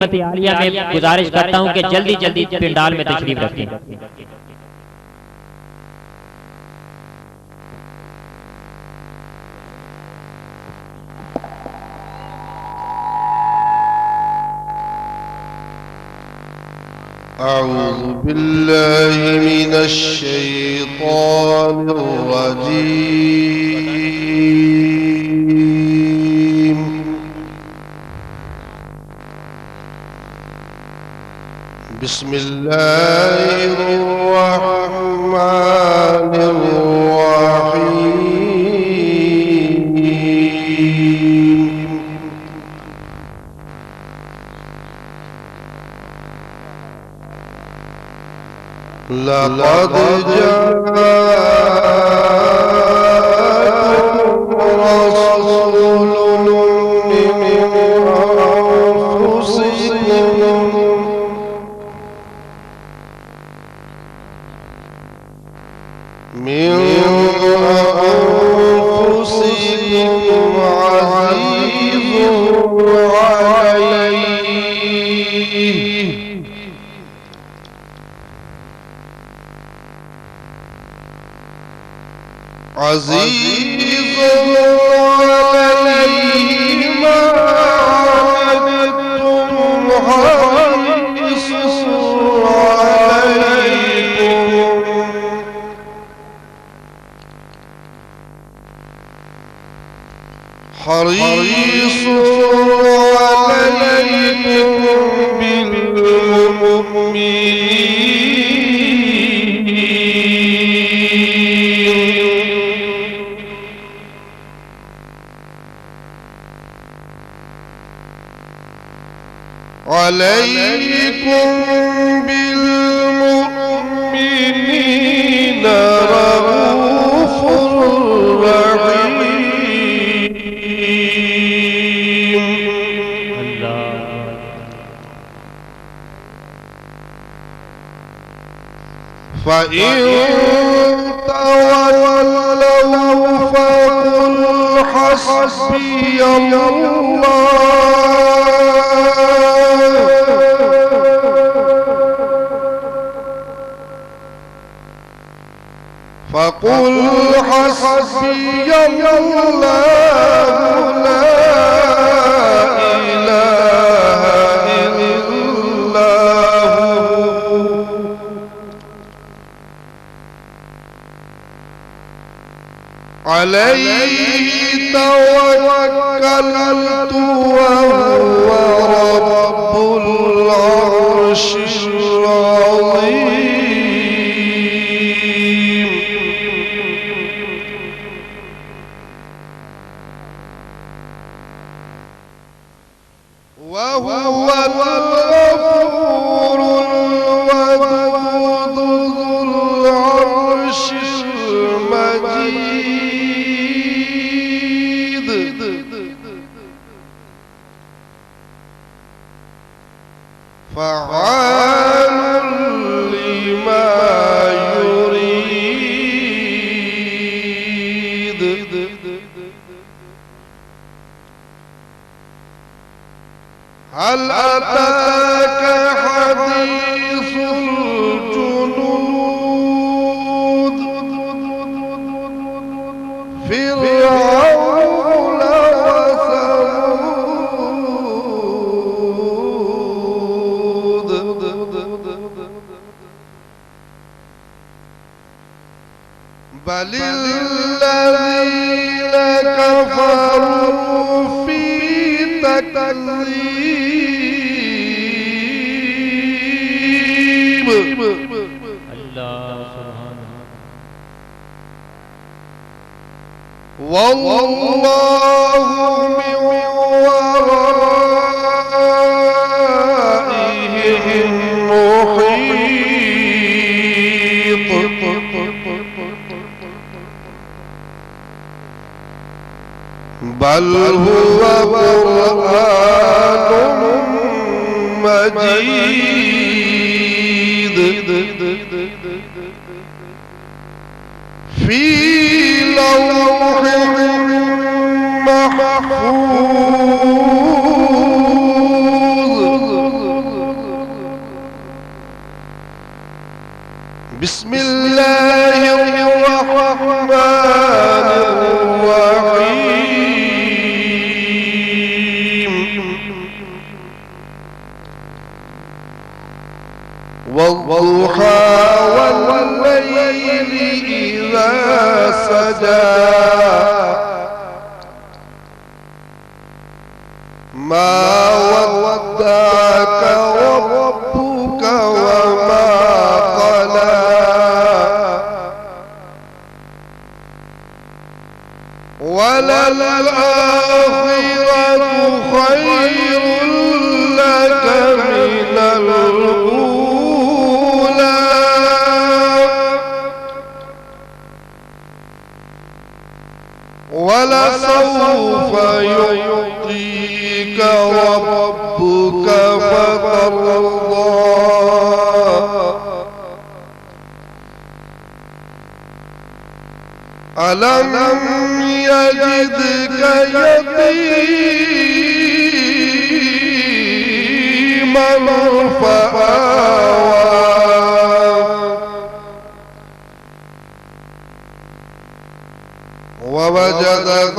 आलिया में गुजारिश करता हूं कि जल्दी जल्दी पिंडाल में तशरीफ रखें। अऊज़ु बिल्लाहि मिनश शैतानिर रजीम। बिस्मिल्लाहिर रहमानिर रहीम। लक़द जाअकुम रसूलुन मिन अनफुसिकुम अज़ीज़ुन अलैहि मा अनित्तुम हरीसुन अलैकुम बिलमुमिनीन रऊफ़ुर रहीम। फ़इन तवल्लव फ़क़ुल हस्बियल्लाह फ़क़ुल हस्बियल्लाहु ला इलाहा इल्लल्लाहु अलैहि तवक्कलतु व हुवा रब्बुल अर्शिल अज़ीम। व हुवल गफूरुल वदूद ज़ुल अर्शिल मजीद। फ़अ्वालुन लिमा युरीद। हल अताक हदीसुल जुनूद। फ़िरऔन व समूद। बलिल्लज़ीन कफ़रू फ़ी तकज़ीब। वल्लाहु मिन वराइहिम मुहीत। बल हुवा कुरआनुम मजीद फ़ी लौहिन महफूज़। बिस्मिल्लाहिर्रहमानिर्रहीम वद्दुहा वल्लैलि इज़ा सजा मा वद्दअक रब्बुक वमा क़ला वललआखिरतु खैरुल लक मिनल ऊला वलसौफ यु'तीक रब्बुक फतर्दा अलम यजिदक यतीमन फआवा ववजदक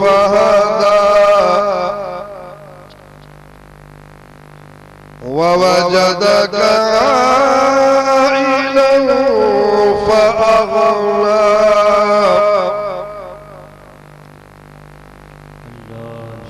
फहदा ववजदक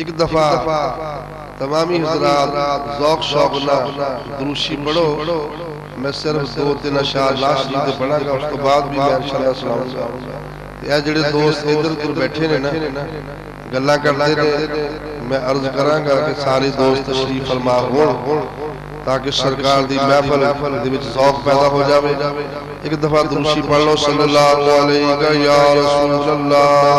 एक दफा तमामी हजरात ज़ौक़ शौक़ ना दुरूशी पढ़ो। मैं सिर्फ 2-3 अशार लास्ट लीड पढ़ांगा, उसके बाद भी मैं इंशाअल्लाह सुनाऊंगा। ये जेड़े दोस्त इधर उधर बैठे ने ना गल्लां करदे ने, मैं अर्ज करांगा कि सारे दोस्त तशरीफ फरमा होण ताकि सरकार दी महफिल दे विच ज़ौक़ पैदा हो जावे। एक दफा दुरूशी पढ़ लो सल्लल्लाहु अलैहि या रसूलल्लाह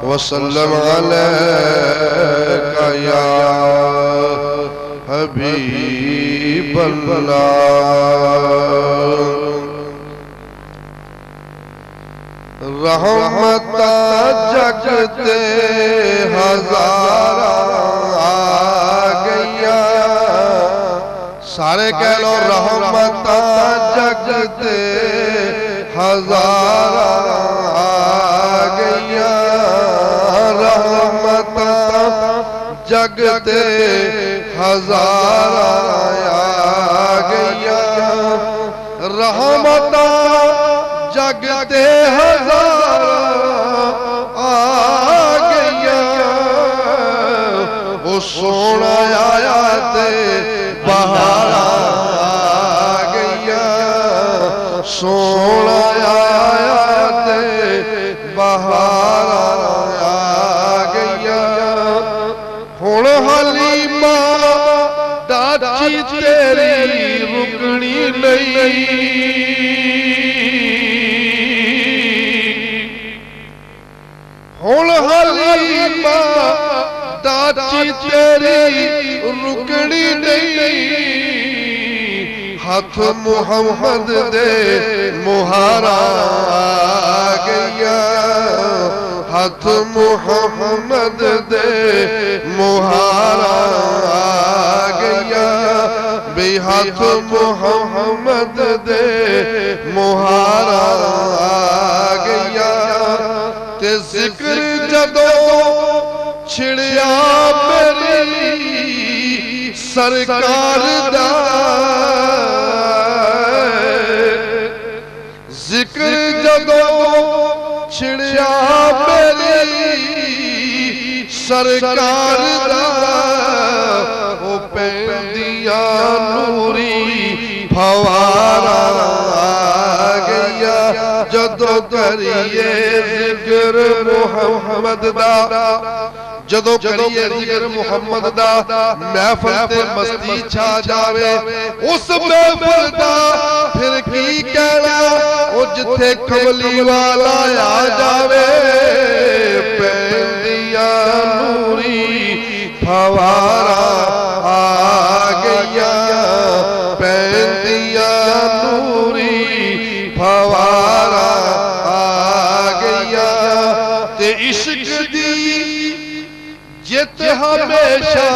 वसल्लम अलैका या हबीबल्लाह। रहमता जगते हज़ारा आ गईया, सारे कह लो रहमता जगते हज़ारा आ गईया, रहमता जगते हज़ारा आ गईया, रहमता जगते हज़ारा आ गईया। वो सोना आया ते बहारा आ गईया, सोना आया ते बहारा आ गईया। हुण हलीमा डाची तेरी रुकनी नहीं, हुण हलीमा डाची तेरी रुकनी नहीं। हथ मुहम्मद दे मुहारा आ गईया, हथ मुहम्मद दे मुहारा आ गईया। बे हथ मुहम्मद दे मुहारा आ गईया। ते जिक्र जदों छिड़िया मेरी सरकार दा, जिक्र जदों छिड़िया मेरी सरकार दा, ओ पैंदियां नूरी फवारा आ करिए जिक्र मुहम्मद दा, जदों करिए जिक्र मुहम्मद दा महफिल ते मस्ती छा जावे। उस महफिल दा फिर की कहना, ओ जिथे कमली वाला आ जावे। पैंदिया नूरी फवारा आ गया, पैंदिया नूरी फवारा आ गया। ते इश्क दी जित हमेशा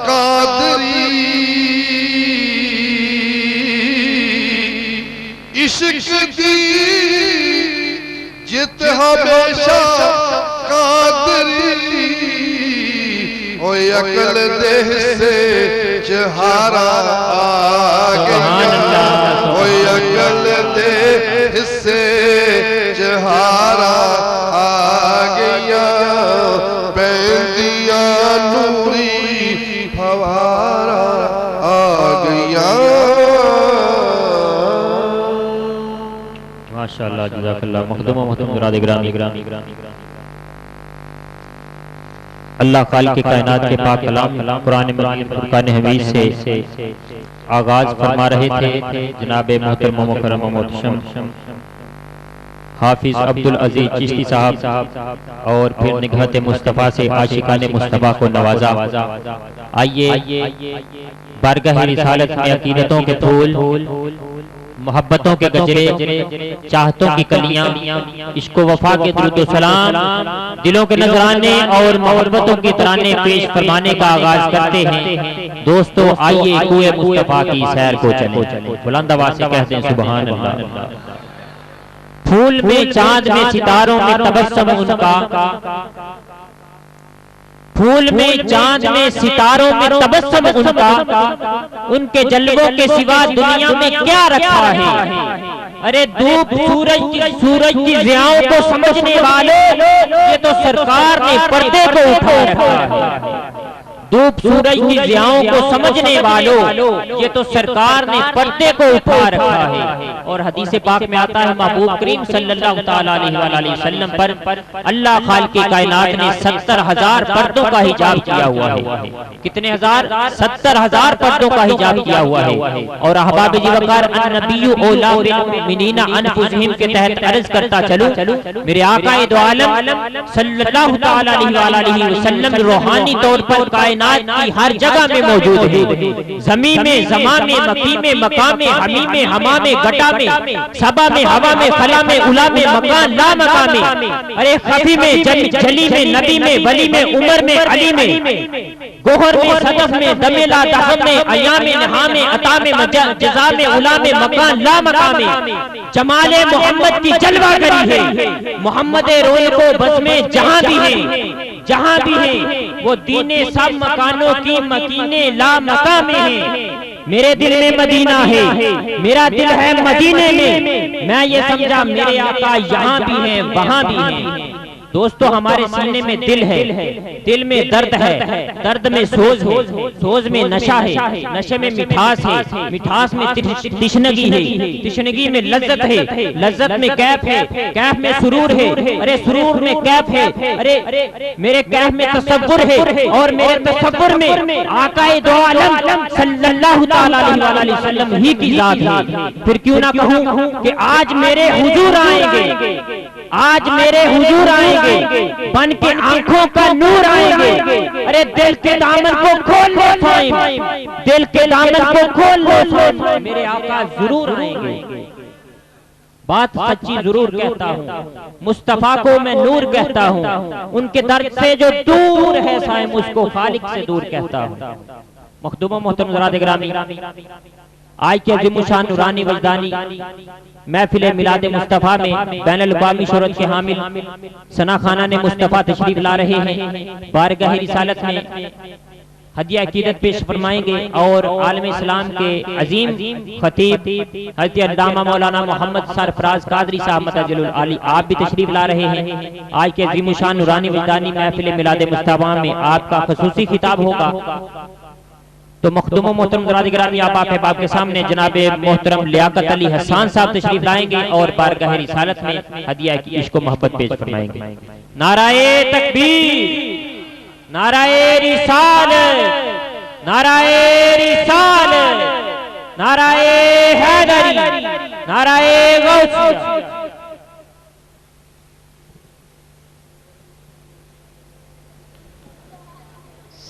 कादरी, इश्क दी जित हमेशा कादरी। ओए अकल दे हिस्से चहारा आ गया, ओए अकल दे हिस्से चहारा आ गया। पैंदिया नूरी फवारा आ गया। माशाअल्लाह, जज़ाकल्लाह। मखदूम मुराद ग्रामी ग्रामी अल्लाह खालिक के कायनात के पाक कलाम कुरान मजीद फुरकान हमीद से आगाज फरमा रहे थे जनाब मोहतरम मुकर्रम मोहतशम हाफिज अब्दुल अजीज चिश्ती साहब, और फिर निगहत मुस्तफ़ा से आशिकाने मुस्तफ़ा को नवाजा। आइए बारगाह रिसालत में अकीदतों के फूल, मोहब्बतों के गजरे, चाहतों की कलियां, इश्क वफा के दुरूद सलाम, दिलों के नजराने और मोहब्बतों के तराने पेश फरमाने का आगाज करते हैं। दोस्तों आइए कुए मुस्तफा की सैर को चले। बुलंद आवाज से कहते हैं सुभान अल्लाह। फूल में चांद में सितारों में तबस्सुम उनका, फूल में चांद में सितारों में तबस्सुम उनका, उनके जलवों के सिवा दुनिया में क्या रखा है। अरे धूप सूरज की ज़ियाओं को समझने वाले, ये तो सरकार ने पर्दे को उठा रखा है। धूप सूरज की ज़ियाओं को समझने वालों, ये तो सरकार ने पर्दे को उठा रखा है। और हदीस पाक में आता है महबूब करीम सल्लल्लाहु तआला अलैहि वसल्लम पर अल्लाह खालिक की कायनात ने 70,000 पर्दों का हिजाब किया हुआ है। कितने हजार? 70,000 पर्दों का हिजाब किया हुआ है। और अहबाब जी वकार अन्नबिय्यु औला बिल मुमिनीना अनफुसिहिम के तहत अर्ज करता चलूं, मेरे आका दो आलम सल्लल्लाहु तआला अलैहि वसल्लम रूहानी तौर पर कायनात की हर जगह में मौजूद है। ज़मीन में, ज़मा में, मकी में, मकाम में, हमी में, हमा में, गटा में, सबा में, हवा में, फला में, उला में, मकान ला मकाम में, अरे खफी में, जली में, नबी में, वली में, उमर में, अली में, गोहर में, सदफ में, दमेला दहम में, अया में, नहा में, अता में, जजा में, उला में, मकान ला मकाम में जमाले मोहम्मद की जलवा करी है। मोहम्मद रोए को बस में जहां भी है, जहां भी है वो दीने सब मकानों की मकीने ला मकाम में है। मेरे दिल में मदीना है, मेरा दिल है मदीने में। मैं ये समझा मेरे आका यहाँ भी है वहां भी है। दोस्तों हमारे सीने में दिल है, दिल में दर्द है, दर्द में सोज है, सोज में नशा है, नशे में मिठास है, मिठास में तिश्नगी है, तिश्नगी में लज्जत है, लज्जत में कैफ है, कैफ में सुरूर है, अरे सुरूर में कैफ है, अरे मेरे कैफ में तसव्वुर है, और मेरे तसव्वुर में आकाए दो आलम सल्लल्लाहु तआला अलैहि वसल्लम ही की जात है। फिर क्यों ना कहूं कि आज मेरे हुजूर आएंगे, आज मेरे हुजूर आएंगे, बन के आंखों का नूर आएंगे। अरे दिल के दामन को खोल लो साईं, दिल के दामन को खोल लो साईं, मेरे आका जरूर आएंगे। बात सच्ची जरूर कहता हूँ, मुस्तफा को मैं नूर कहता हूँ, उनके दर्द से जो दूर है साईं उसको खालिक से दूर कहता हूँ। मखदूम मोहतरम ज़रात ग्रामी, आज के जिमुशान नूरानी वजदानी महफिल मिलाद मुस्तफ़ा में बैनुल अक़वामी शोहरत के हामिल सना खाना ने मुस्तफ़ा तशरीफ ला रहे हैं। बारगाह रिसालत में हदिया अकीदत पेश फरमाएंगे और आलम इस्लाम के अजीम खतीब हज़रत अल्लामा मौलाना मोहम्मद सरफराज कादरी साहब मदजलुल आली आप भी तशरीफ ला रहे हैं। आज के जिमुशान नूरानी वजदानी महफिल मिलाद मुस्तफ़ा में आपका ख़ुसूसी खिताब होगा। तो मखदूम मोहतरम गिरामी आप के सामने जनाब मोहतरम लियाकत अली हसन साहब तशरीफ लाएंगे और बारगाह रिसालत में हदिया की इश्क व मोहब्बत पेश फरमाएंगे। नाराए तकबीर, नाराए रिसालत, नाराए रिसालत, नाराए हैदरी, नाराए गौसिया।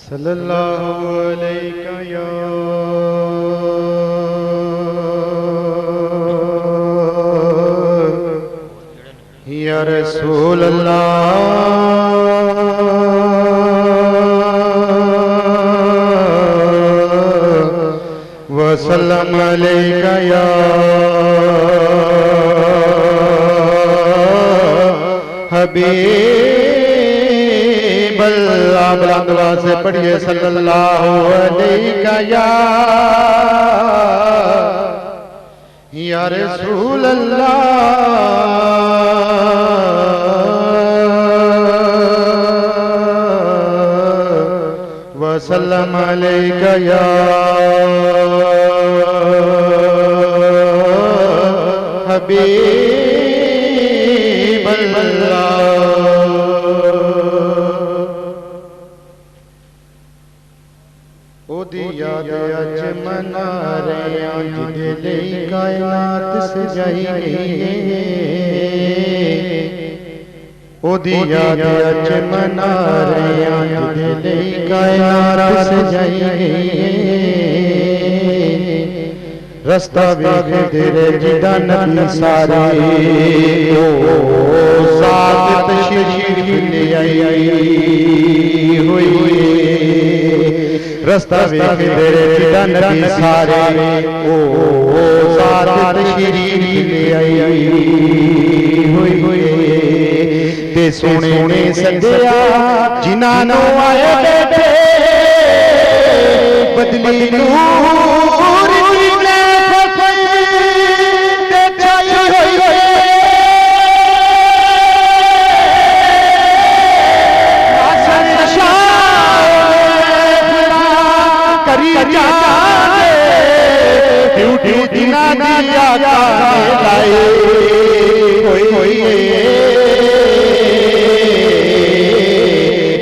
सल्लल्लाहु अलैहि या रसूल अल्लाह वसल्लम अलैका या हबीब अल्लाह। बुलंद आवाज से पढ़िए सल्लल्लाहु अलैका या रसूल अल्लाह वसल्लम अलैका या हबीब अल्लाह। ओदी याद अज मना रहे जिदे लई कायनात सजाई गई है। ओदी याद अज मना रहे जिदे लई कायनात सजाई गई है। रस्ता वेख तेरे जिदा नबी सारे ओ साथ तशरीफ ले आई हुई। रस्ता वेख तेरे जिदा नबी सारे ओ साथ तशरीफ ले आई हुई। ते सोने ने सदिया जिन्हां नूं आए बैठे बदली नूर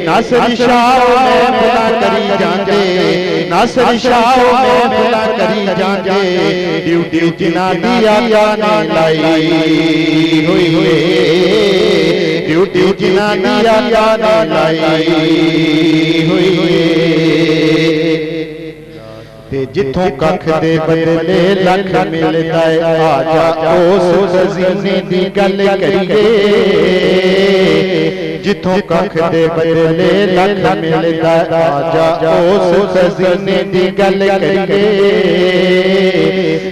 नासर शाह में बुला करी जाते, नासर शाह में बुला करी जाते। ड्यूटी जिना दिया ने लाई हुई हुई। ड्यूटी जिना दिया ने लाई हुई हुई। जिथों कख दे बदले लख मिलता है आजा उस खजीने दी गल करिए। जिथों कख दे बदले लख मिलता है आजा उस खजीने दी गल करिए।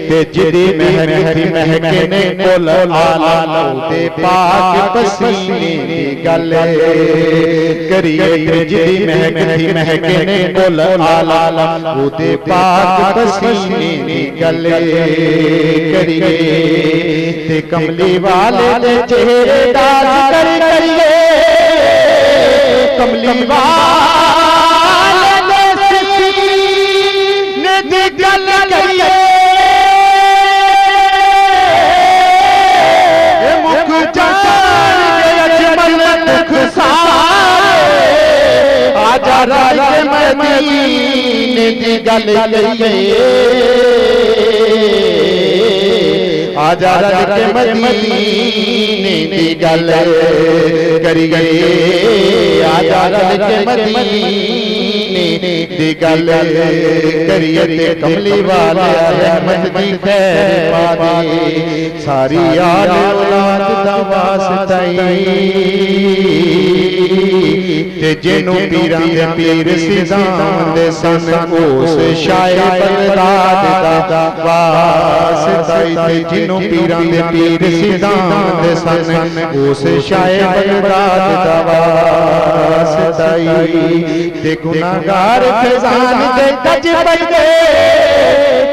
ते जिदी महके ने कुल आलम ते पाक पसीने दी गल करिए। जिदी महके ने कुल आलम ते पाक पसीने दी गल करिए। ते कमली वाले दे चेहरे दा जिक्र करिए। कमली वाले दे सीने दी गल करिए। मुख जान के अजमल दुख सारे आजा राज मदीने दी गल करिए। आजा राज मदीने दी गल करिए। आजा राज मदीने दी गल करिए। कमली वाले रहमत दी खैर पादी सारी याद औलाद दा वास्ताई। ते जिन्हों पीरां दे पीर सिधांदे सन उस शायर बगदाद दा वास्ताई। ते जिन्हों पीरां दे पीर सिधांदे सन उस शायर बगदाद दा वास्ताई। ते गुनाहगार खजान दे गज बंदे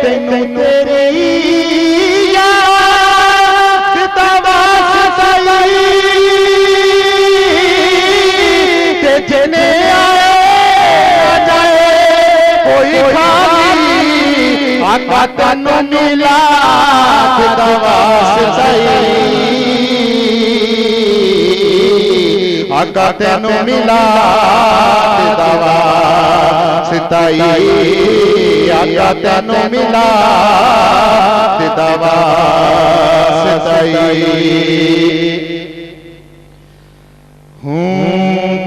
तैनूं तेरी याद दा वास्ताई। जिन्हें आए आ जाए कोई खाली आका तेनू मिला दवा सताई आका तेनू मिला दवा सताई आका तेनू मिला दवा सताई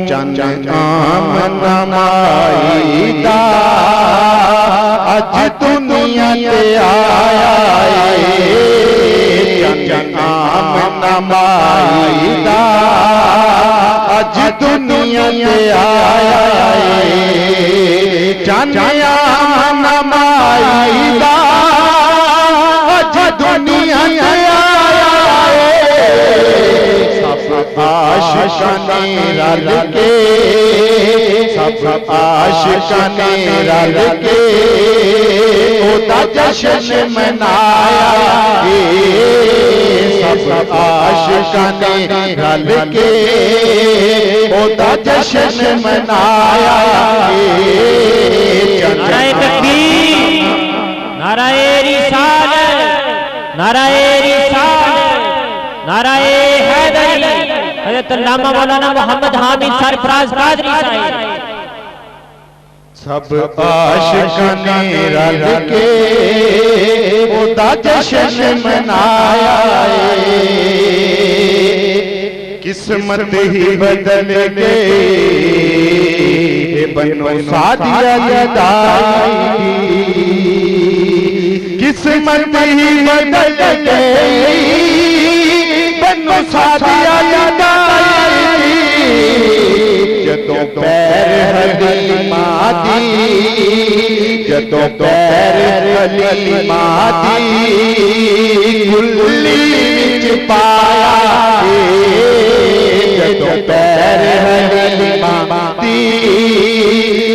चंद आमना माईदा अज दुनिया ते आया चंद आमना माईदा अज दुनिया ते आया चंद आमना माईदा अज दुनिया ते आया आशिकाने रल के सब आशिकाने रल के ओदा जश्न मनाया सब आशिकाने रल के ओदा जश्न मनाया नाराए तकबीर नाराए रिसालत नाराए रिसालत नाराए हैदरी हज़रत अल्लामा मौलाना मोहम्मद हामिद सरफराज कादरी साहिब सब आशिकाने रल के ओदा जश्न मनाया किस्मत ही बदल गई बनो सादिया जुदाई किस्मत ही बदल गई बनो सादिया जुदाई जदों पैर हलीमा दी जदों पैर हलीमा दी गुल्ली विच पाया जदों पैर हलीमा दी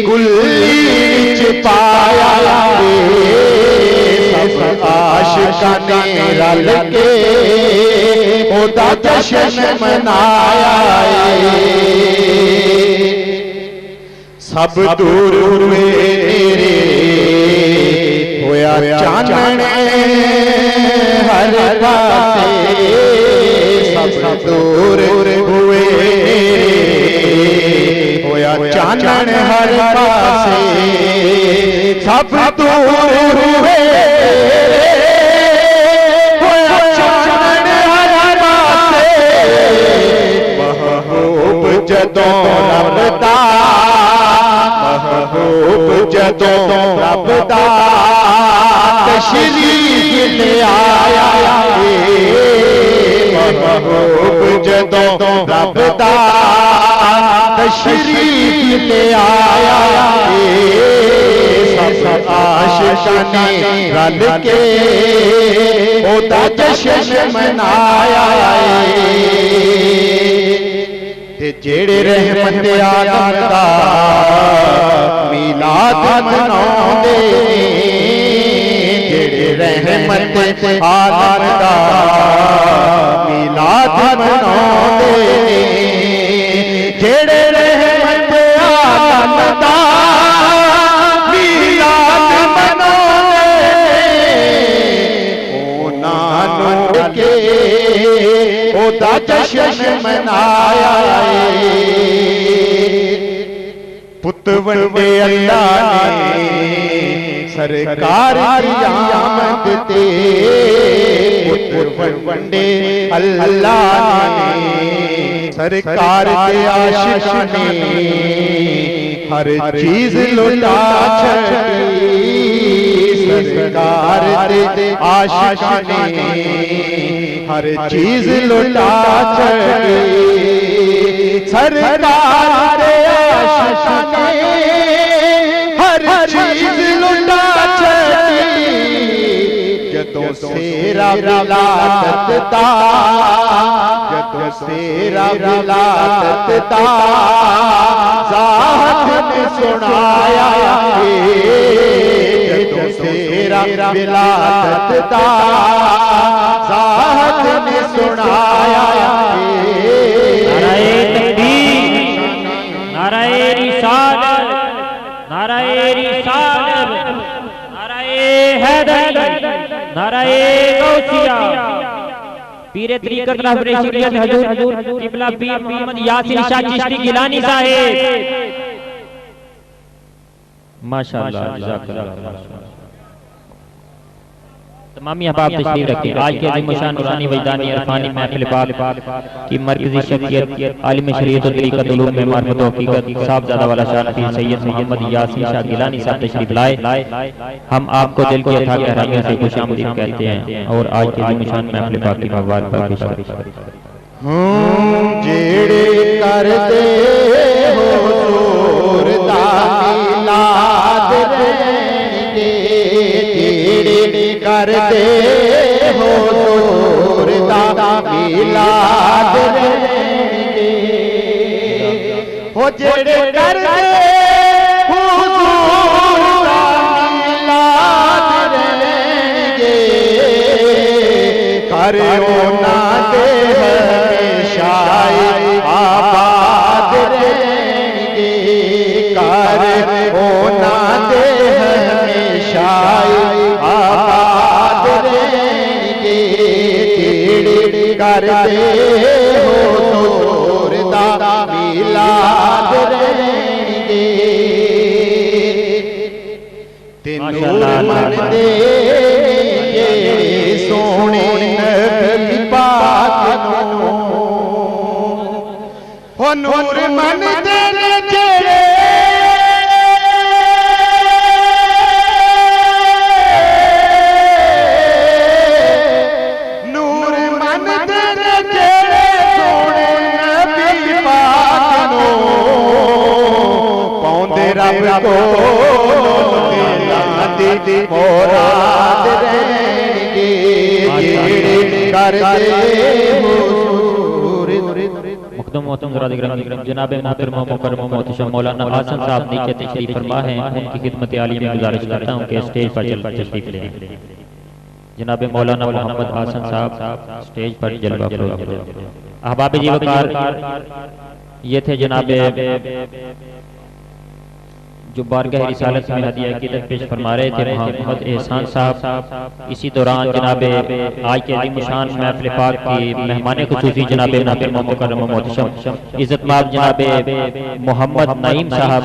गुल्ली विच पाया सब आशिकाने रल के ओदा जश्न मनाया सब दूर हुए तेरे होया चानन हर पासे सब दूर हुए होया चानन हर पासे सब दूर हुए होया चानन हर पासे महबूब जदों रबदा महबूब जदों रबदा तशरीफ ले आया महबूब जदों रबदा तशरीफ ले आया सब आशिकाने रल के ओदा जश्न मनाया जेड़े रहमत आलम दा मिलाद मनाउंदे जेड़े रहमत आलम दा मिलाद मनाउंदे जेड़े रहमत आलम दा मिलाद मनाउंदे ओनां नूं के ओदा जश्न मनाया पुत वंडे अल्लाह ने सरकार की आमद ते पुत वंडे अल्लाह ने सरकार के आशिक ने हर चीज लुटा छड़ी सरकार के आशिक ने हर चीज लुटा छड़ी सरकार के आशिक ने हर चीज लुटा छड़ी जदों सेरा विलादत दा जदों सेरा विलादत दा साहब ने सुनाया जदों सेरा विलादत दा साहब ने सुनाया नाराए तकबीर नाराए रिसालत नाराए रिसालत नाराए हैदरी, नाराए गौसिया, पीरे तरीकत रहबरे शरीयत हजूर किबला पीर मोहम्मद यासीन शाह चिश्ती गिलानी साहिब। माशाअल्लाह, जज़ाकल्लाह। तमाम अहबाब तशरीफ रखें। आज के अज़ीमुशान नूरानी वजदानी इरफानी महफिल पाक की मरकज़ी शख्सियत आलिम शरीयत और तरीक़त उलूम में मारिफत व हकीकत साहबजादा वाला शाह सैयद मोहम्मद यासीन शाह गिलानी साहब तशरीफ लाए। हम आपको दिल की अथाह गहराइयों से खुशामदीद कहते हैं और आज के अज़ीमुशान महफिल पाक की मुबारकबाद पेश करते हैं। जेड़े करदे हो जोर दा मिलाद रहणगे, जेड़े करदे हो जोर दा मिलाद रहणगे, हो जेड़े करदे हो जोर दा मिलाद रहणगे, करे ना दे आबाद रहेंगे, कर होना दे हमेशा आबाद रहेंगे, जेड़े करदे हो जोर दा मिलाद रहेंगे, तेनू मनदे सोने नबी पाक नू, हो नूर मन तेरे जेड़े नूर मन तेरे जेड़े सोने नबी पाक नू पाउंदे रब को दी मुराद रहेंगे, जेड़े करदे हो जनाब मोहतरम मुकर्रम मोहतशम मौलाना हासन साहब नीचे तशरीफ फरमा हैं। उनकी खिदमत आलिया में गुजारिश करता हूँ कि स्टेज पर तशरीफ लें। जनाब मौलाना मोहम्मद हासन साहब स्टेज पर जलवा करो। अहबाब जी वकार ये थे जनाब जो बारगाह रिसालत में हदिया अकीदत पेश फरमा रहे थे मोहम्मद एहसान साहब। इसी दौरान जनाब आज के अज़ीमुशान महफिल पाक की मेहमान खुसूसी जनाब नादिर मुकर्रम मोहतशम इज़्ज़तमाब जनाब मोहम्मद नईम साहब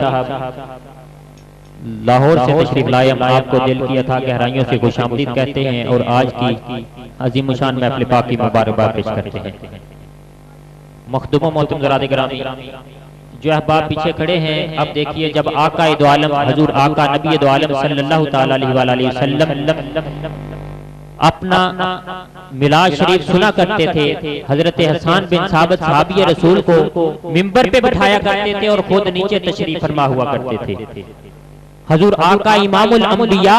लाहौर से तशरीफ लाए। हम आपको दिल की अथाह गहराइयों से खुशामदीद कहते हैं और आज की अज़ीमुशान महफिल पाक की मुबारकबाद पेश करते हैं। मखदूम मोहतरम ज़रात गिरामी जो अहबाब पीछे खड़े हैं, अब देखिए जब आका दो आलम हजूर आका नबी दो आलम सल्लल्लाहु तआला अलैहि वसल्लम अपना मिलाद शरीफ सुना करते थे, हजरत हसन बिन साबित सहाबी रसूल को मिंबर पे बैठाया करते थे और खुद नीचे तशरीफ फरमा हुआ करते थे। हजूर आका इमामुल अंबिया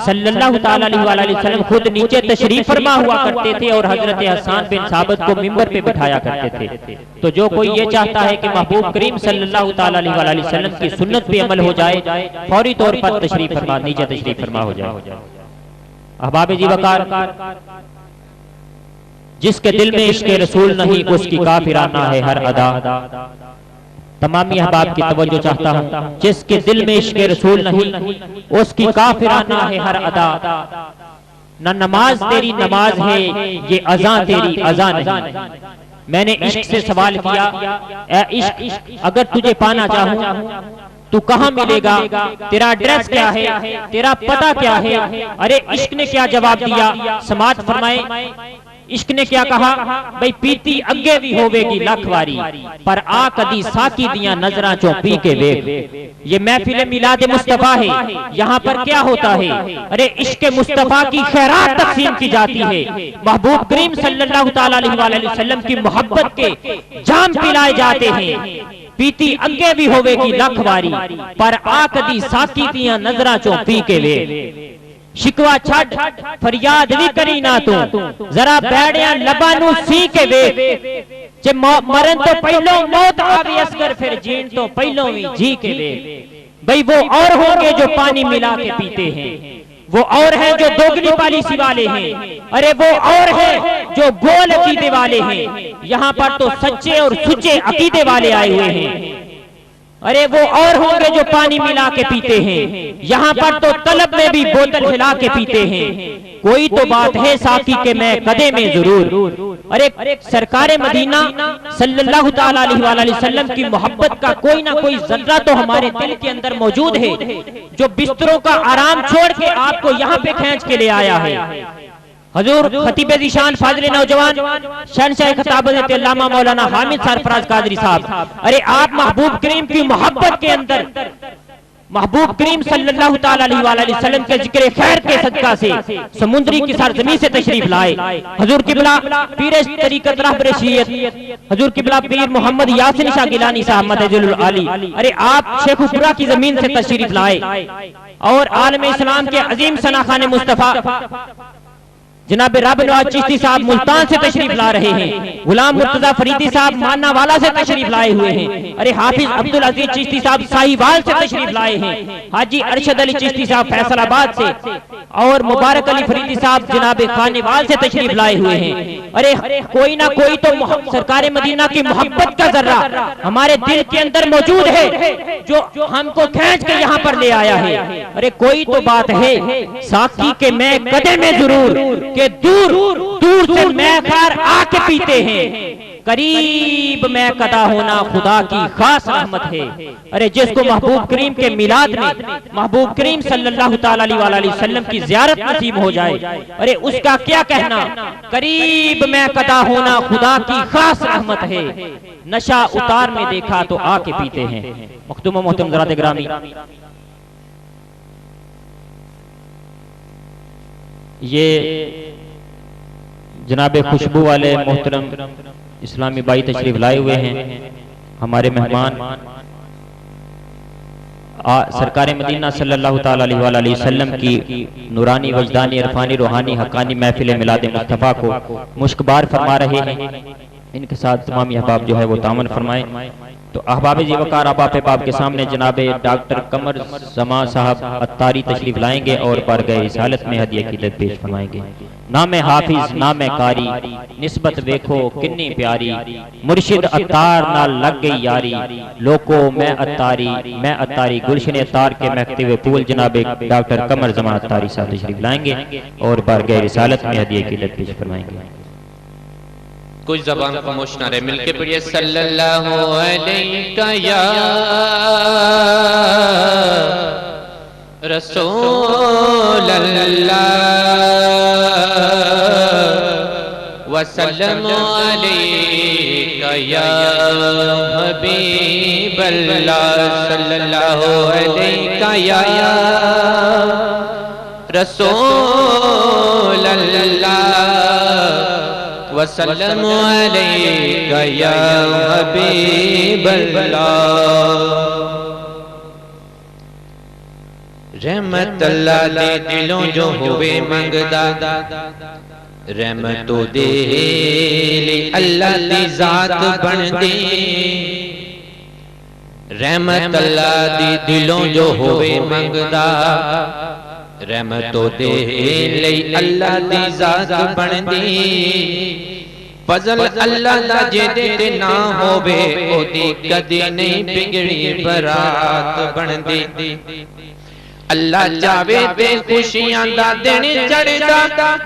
सल्लल्लाहु तआला अलैहि वसल्लम खुद नीचे तशरीफ फरमा हुआ करते थे और हजरत हसन बिन साबित को मिंबर पे बिठाया करते थे। तो जो कोई ये चाहता है कि महबूब करीम सल्लल्लाहु तआला अलैहि वसल्लम की सुन्नत पे अमल हो जाए, फौरी तौर पर तशरीफ फरमा नीचे तशरीफ फरमा हो जाए। अहबाब जी वकार जिसके दिल में इश्क़ रसूल नहीं उसकी काफिराना है हर अदा। तमामी अहबाब की तवज्जो चाहता हूँ, जिसके दिल में इश्क़ रसूल नहीं उसकी काफिराना है हर अदा। न नमाज तेरी नमाज है ये अज़ां तेरी अज़ां नहीं। मैंने इश्क से सवाल किया, ए इश्क अगर तुझे पाना चाहूं तू कहाँ मिलेगा, तेरा एड्रेस क्या है, तेरा पता क्या है? अरे इश्क ने क्या जवाब दिया, समाज फरमाए इश्क ने क्या कहा, भाई पीती अगे भी होवेगी लख वारी पर आ कदी साकी दिया नजरा चो पी के वेख। ये महफिल मिलाद मुस्तफा है, यहाँ पर क्या होता है? अरे इश्क मुस्तफा की खैरात तकसीम की जाती है। महबूब करीम सल्लल्लाहु तआला अलैहि वसल्लम की मोहब्बत के जाम पिलाए जाते हैं। पीती अगे भी होवेगी लख वारी पर आ कदी साकी दिया नजरा चो पी के वेख। शिकवा छड़ फरियाद भी करी ना तू जरा बैठिया लबा नू सी के वेख। जे मरन तो पहलो मौत आवे असगर फिर जीण तो पहलो भी जी के वेख। भाई वो और होंगे जो पानी मिला के पीते हैं, वो और हैं जो दोगली पॉलिसी वाले हैं, अरे वो और हैं जो गोल अकीदे वाले हैं। यहाँ पर तो सच्चे और सुच्चे अकीदे वाले आए हुए हैं। अरे वो और होंगे जो पानी मिला के पीते हैं, यहाँ पर तो तलब में भी बोतल हिला के पीते हैं। कोई तो बात है साकी के मैं कदे में जरूर। अरे सरकारे मदीना सल्लल्लाहु ताला अलैहि वसल्लम की मोहब्बत का कोई ना कोई जर्रा तो हमारे दिल के अंदर मौजूद है, जो बिस्तरों का आराम छोड़ के आपको यहाँ पे खींच के ले आया है। हजूर खतीब ज़ीशान फाज़िल नौजवान शहंशाह खिताब हज़रत अल्लामा मौलाना हामिद सरफराज कादरी साहब, अरे आप महबूब करीम की मोहब्बत के अंदर महबूब करीम सल्लल्लाहु ताला अलैहि वसल्लम के जिक्र खैर के सदका से समुद्री की सरजमी से तशरीफ लाए। हजूर किबला पीर तरीकत रहबर शियत हजूर किबला पीर मोहम्मद यासिन शाह गिलानी साहब मदजुल आली, अरे आप शेखुपुरा की जमीन से तशरीफ लाए और आलम इस्लाम के अजीम सनाखान मुस्तफा जनाब रब नवाज चिश्ती साहब मुल्तान से तशरीफ ला रहे हैं। गुलाम मुर्तजा फरीदी साहब मान्नावाला से तशरीफ लाए हुए हैं। अरे हाफिज अब्दुल अजीज चिश्ती साहब साहिवाल से तशरीफ लाए हैं। हाजी अरशद अली चिश्ती साहब फैसलाबाद से और मुबारक अली फरीदी साहब जनाब खानेवाल से तशरीफ लाए हुए हैं। अरे कोई ना कोई तो सरकार मदीना की मोहब्बत का जर्रा हमारे दिल के अंदर मौजूद है, जो हमको खींच के यहाँ पर ले आया है। अरे कोई तो बात है साकी के मैं कदे में जरूर के दूर दूर से मैं खार आके पीते हैं, करीब मैं कदा होना खुदा की खास रहमत है। अरे जिसको महबूब करीम के मिलाद में महबूब करीम सल्लल्लाहु ताला अलैहि वसल्लम की ज़ियारत नसीब हो जाए, अरे उसका क्या कहना, करीब मैं कदा होना खुदा की खास रहमत है। नशा उतार में देखा तो आके पीते हैं। मखदूम मोहतरम ज़रात ग्रामी, ये जनाब खुशबू वाले मोहतरम इस्लामी भाई तशरीफ लाए हुए हैं। हमारे मेहमान सरकार मदीना सल्लल्लाहु ताला अलैहि वसल्लम की नूरानी वजदानी इरफानी रूहानी हकानी महफिल मिलाद मुस्तफ़ा को मुश्कबार फरमा रहे हैं। इनके साथ तमाम अहबाब जो है वो तामन फरमाए। तो अहबाब जी वकार अहबाब के सामने जनाब डॉक्टर कमर जमा साहब अत्तारी तशरीफ लाएंगे और बारगाह रिसालत में हदिया क़ीदत पेश फरमाएंगे। नाम हाफिज नाम कारी निस्बत देखो किन्नी प्यारी, मुर्शिद अत्तार नाल लग गई यारी, लोको मैं अत्तारी गुलशन अत्तार के महकते हुए फूल जनाब डॉक्टर कमर जमा अत्तारी साहब तशरीफ लाएंगे और बारगाह रिसालत में हदिया क़ीदत पेश फरमाएंगे। कुछ ज़बान खामोश ना रहे, मिलके पढ़िए सल्लल्लाहु अलैहि या रसूल अल्लाह वसल्लम अलैहि या हबीब अल्लाह सल्लल्लाहु अलैहि या रसूल अल्लाह वसल्लम अलैका या हबीब अल्लाह। रहमत अल्लाह दे दिलों जो होवे मंगदा, रहमतो दे अल्लाह दी जात बन दे। रहमत अल्लाह दी दिलों जो होवे मंगदा, रहमतो दे लई अल्लाह दी जात बन दी। फजल अल्लाह दा जेदे ते ना होवे ओदी कदी नहीं बिगड़ी बरात बन दी। अल्लाह चावे ते खुशियां दा दिन चढ़दा,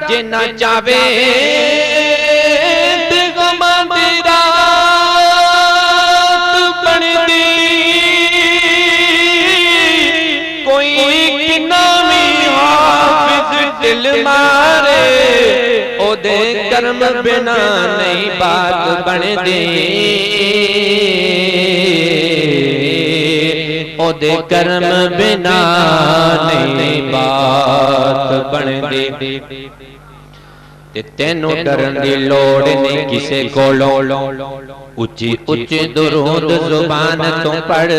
जे ना चावे ते गमां दी रात बन दी। कोई किन्ना भी हाफिज दिल मारे ओदे कर्म बिना नहीं बात बन दी। ओदे कर्म बिना नहीं बात बन दी। ते तेनों डरन दी लोड़ नहीं किसे कोलों, उच्ची उच्ची दुरूद जुबान तो पढ़।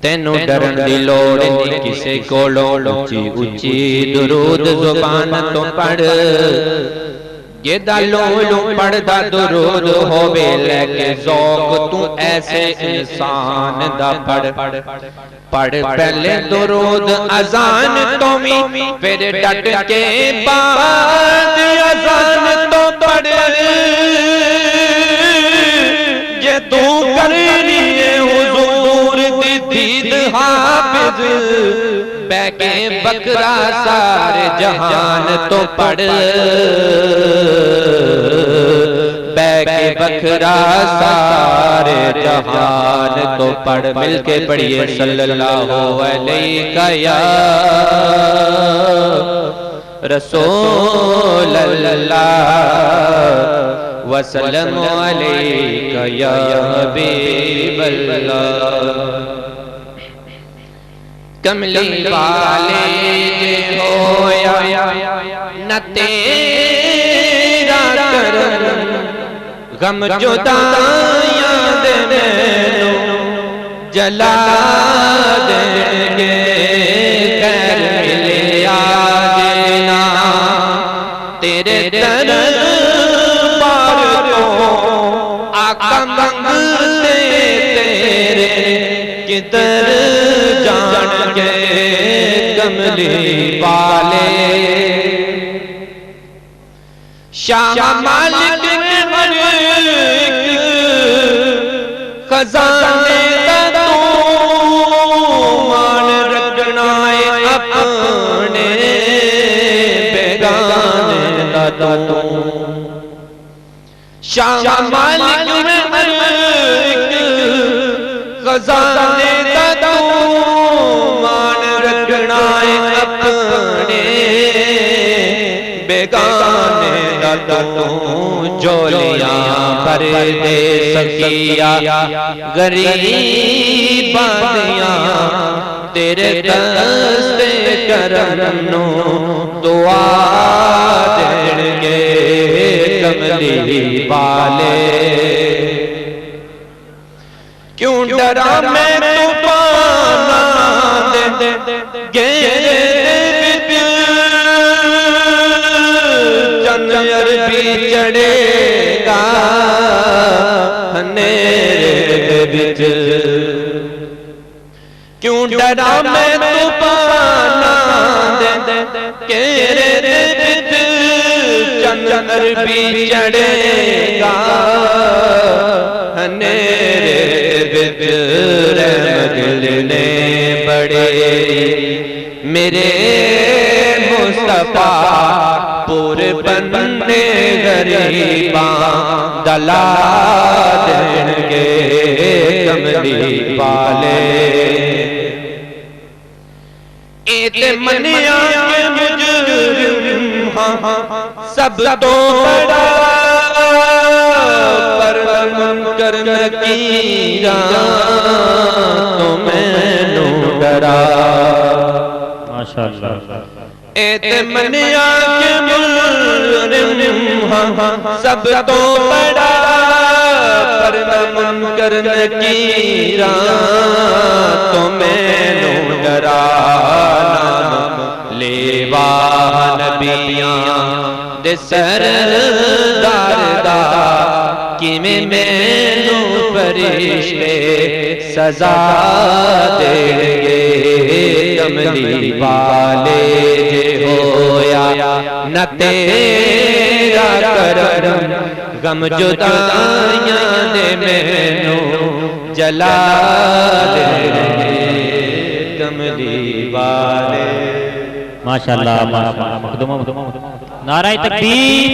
तेनों डरन दी लोड़ नहीं किसे कोलों, उच्ची उच्ची दुरूद जुबान तो पढ़। ये दालो पढ़दा दुरूद होवे लेके ज़ौक़ तू ऐसे इंसान दा पढ़। पढ़ पहले दुरूद अज़ान तो मी, फिर डट के बाद अज़ान तो पढ़। ये तू करनी है बैके बकरा सारे जहान तो पढ़, बैके बकरा सारे जहान तो पढ़। मिलके पढ़िए सल्लल्लाहु अलैहि या रसूल अल्लाह वसल्लम अलैका या हबीब अल्लाह। कमली वाले जे होया न तेरा करम, गम जुदाइयां दे मैनू जला देंगे। खैर मिले आज ना तेरे दरबार को, आका मंगते तेरे किधर जान के। कमली वाले शाह मालिक खजाने दा तू मान रखना है अपने, बेगाने दा तू शाह मालिक खजाने दा तू मान रखना है अपने, बेगाने दा तू झोलियां भर दे सकिया गरीबां दियां तेरे दस्ते करम नू दुआ देंगे। कमली वाले क्यों डरा मैं तूफाना दे घेरे चंद अरबी चढ़ेगा हनेरे बिच। क्यों डरा मैं तूफाना दे घेरे बिच चंद अरबी चढ़ेगा हनेरे बिच। रहमत ने बड़े मेरे मुस्तफा पूरे बनने गरीबां दला देंगे। कमली वाले एते मनिया के मुजरिम सब तो बड़ा, पर मुनकर नकीरा तो मैनू डरा। माशाअल्लाह। एते मनिया के मुजरिम सब तो बड़ा, पर मुनकर नकीरा तो मैनू डरा। नाम लेवा नबियां दे सरदार दा किवें मैनू फरिश्ते सजा देंगे। कमली वाले जे होया न तेरा करम, गम जुदाइयां दे मैनू जला देंगे। कमली वाले माशाअल्लाह माशाअल्लाह। नाराए तकबीर,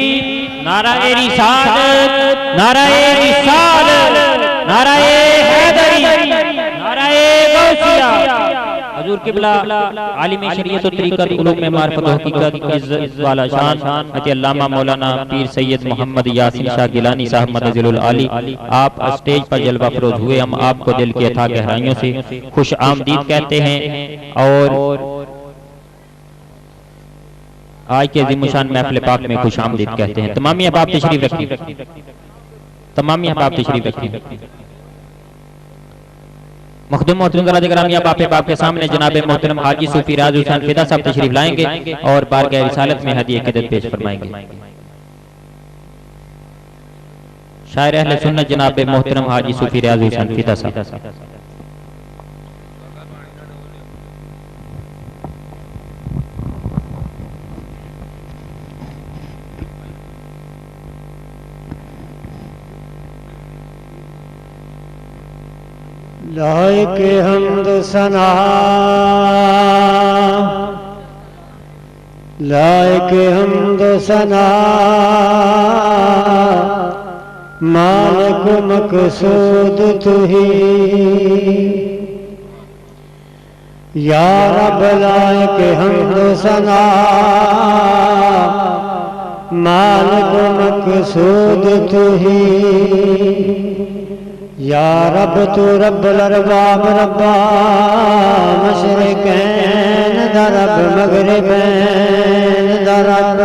नाराए रिसालत, नाराए रिसालत, नाराए हैदरी, नाराए गौसिया। हुजूर किबला आलिम शरीयत और तरीक़त उलूम में मारिफत व हकीकत इज्जत वाला शान हज़रत अल्लामा मौलाना पीर सैयद मोहम्मद यासीन शाह गिलानी साहब मदजिलुल आली आप स्टेज पर जलवा फरोज हुए। हम आपको दिल की अथाह गहराइयों से खुश आमदीद कहते हैं और आज के अज़ीमुशान महफ़िल पाक में खुश आमदीद कहते हैं। तमामी अहबाब तशरीफ रखिए, तमामी अहबाब तशरीफ रखिए। मुख़द्दम मोहतरम ज़रा बाप के सामने जनाब मोहतरम हाजी सूफी राज हुसैन फिदा साहब तशरीफ लाएंगे और बारगाह रिसालत में हदीया क़दर पेश फरमाएंगे। शायर अहले सुन्नत जनाब मोहतरम हाजी सूफी राज हुसैन फिदा साहब। लायक हम्द सना, लायक हम्द सना, मालिक मकसूद तू ही। या रब लायक हम्द सना, मालिक मकसूद तू ही। या रब तू रब्बुल अरबाब रब्बा, मशरिकैन दा रब मगरिबैन दा रब।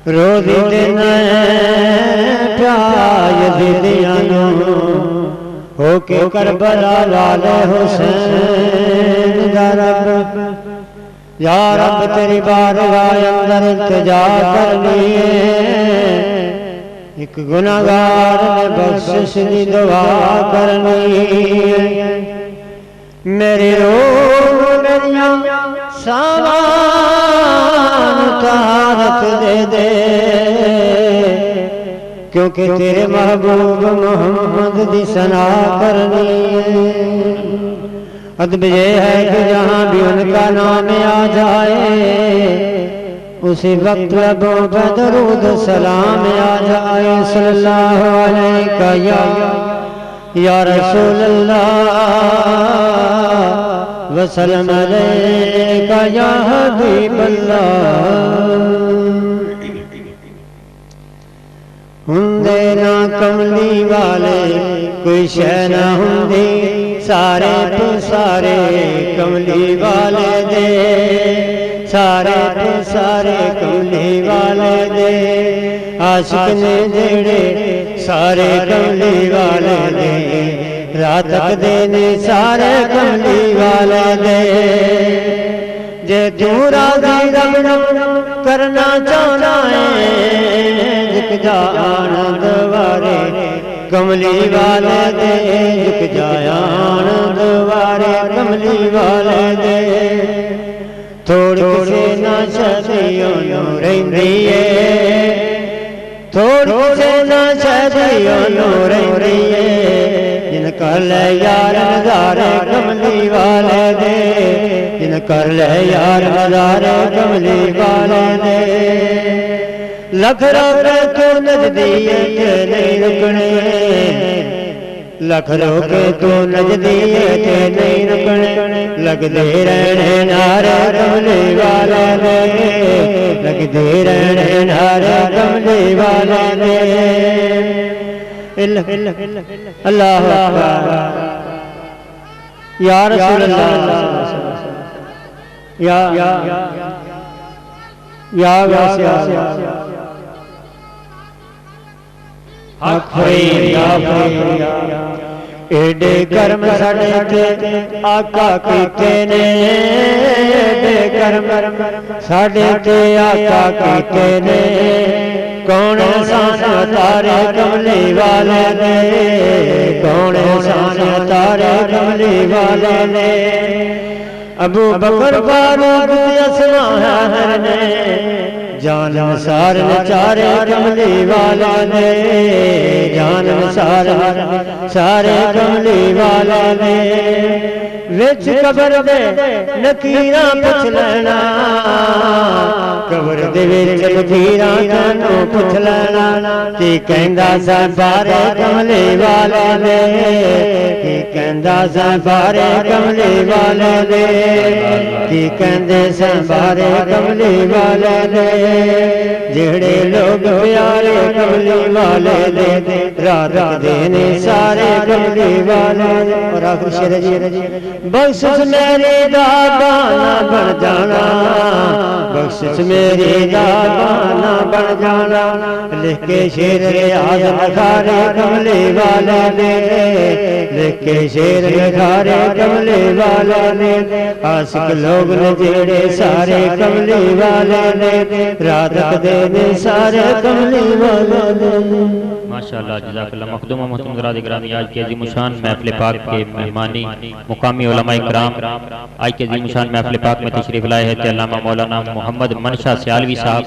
रोज़ी दिन प्यार यज़ीदियां नूं होके करबला वाले हुसैन दा रब। या रब तेरी बारगाह अंदर इल्तिजा करनी है, एक गुनाहगार ने बख्शिश दी दुआ करनी है। मेरी रूह मेरियां सामान तारत दे दे, क्योंकि तेरे महबूब मोहम्मद दी सना करनी है। अदब ये है कि जहाँ भी उनका नाम आ जाए, उसी वक्त लबों पर दरूद सलाम आ जाए। सल्लल्लाहु अलैका या रसूल अल्लाह व सल्लम अलैका या हबीब अल्लाह। हुंदे ना कमली वाले कोई शै ना हुंदी, सारे सारे कमली वाले दे, सारे सारे कमली वाले दे। आशिक ने जेड़े सारे कमली वाले दे, रात दे ने सारे कमली वाले दे। जे तू राज़ी रब करना चाहना है, झुक जा आनंद वारे कमली वाले दे, झुक जा आनंद वारे कमली वाले दे। थोड़ी से ना शदियों नो रही है, थोड़ी से ना शदियों नो रही है। जिन कर ले यार नज़ारे कमली वाले दे, जिन कर ले यार नज़ारे कमली वाले दे। लख रोके तो नजदीक नहीं रुकने, लख रोके तो नजदीक नहीं रुकने। लगदे रहने नारे कमली वाले दे, लगदे रहने नारे कमली वाले दे। अल्लाह अकबर या रसूल अल्लाह, या वासिया एडे कर्म साडे ते आका कीते ने, एडे कर्म साडे ते आका कीते ने। कौन एहसान तारे कमली वाले ने, कौन एहसान तारे कमली वाले ने। अबू बकर फारूक असमा ने, जान सार चारे कमली वाले ने, जान सारे कमली वाले ने। विच कबर दे नकीरा पुछ लेना, कबर दे विच नकीरा कानू पुछ लेना। की कहंदा सा बारे कमली वाले ने, की कहंदा सा बारे कमली वाले ने, की कहंदे सा बारे कमली वाले ने। जेड़े लोग प्यारे कमली वाले ने, रात देने सारे कमली वाले ने। और आखिर शेर जी, बख्शिश मेरी दा बाना बन जाना, बख्शिश मेरी दा बाना बन जाना। लिख के शेर रियाज लिखारे कमली वाले ने, लिख के शेर लिखारे कमली वाले ने। आशिक लोग ने जेड़े सारे कमली वाले ने, रात देने सारे कमली वाले ने। माशाअल्लाह जज़ाकल्लाह। मखदूम मोहतरम ज़रात गिरामी, आज के अज़ीम शान महफ़िल पाक के मेहमानी मुकामी उलमा इकराम आज के अज़ीम शान महफ़िल पाक में तशरीफ़ लाए हैं अल्लामा मौलाना मोहम्मद मनशा सियालवी साहब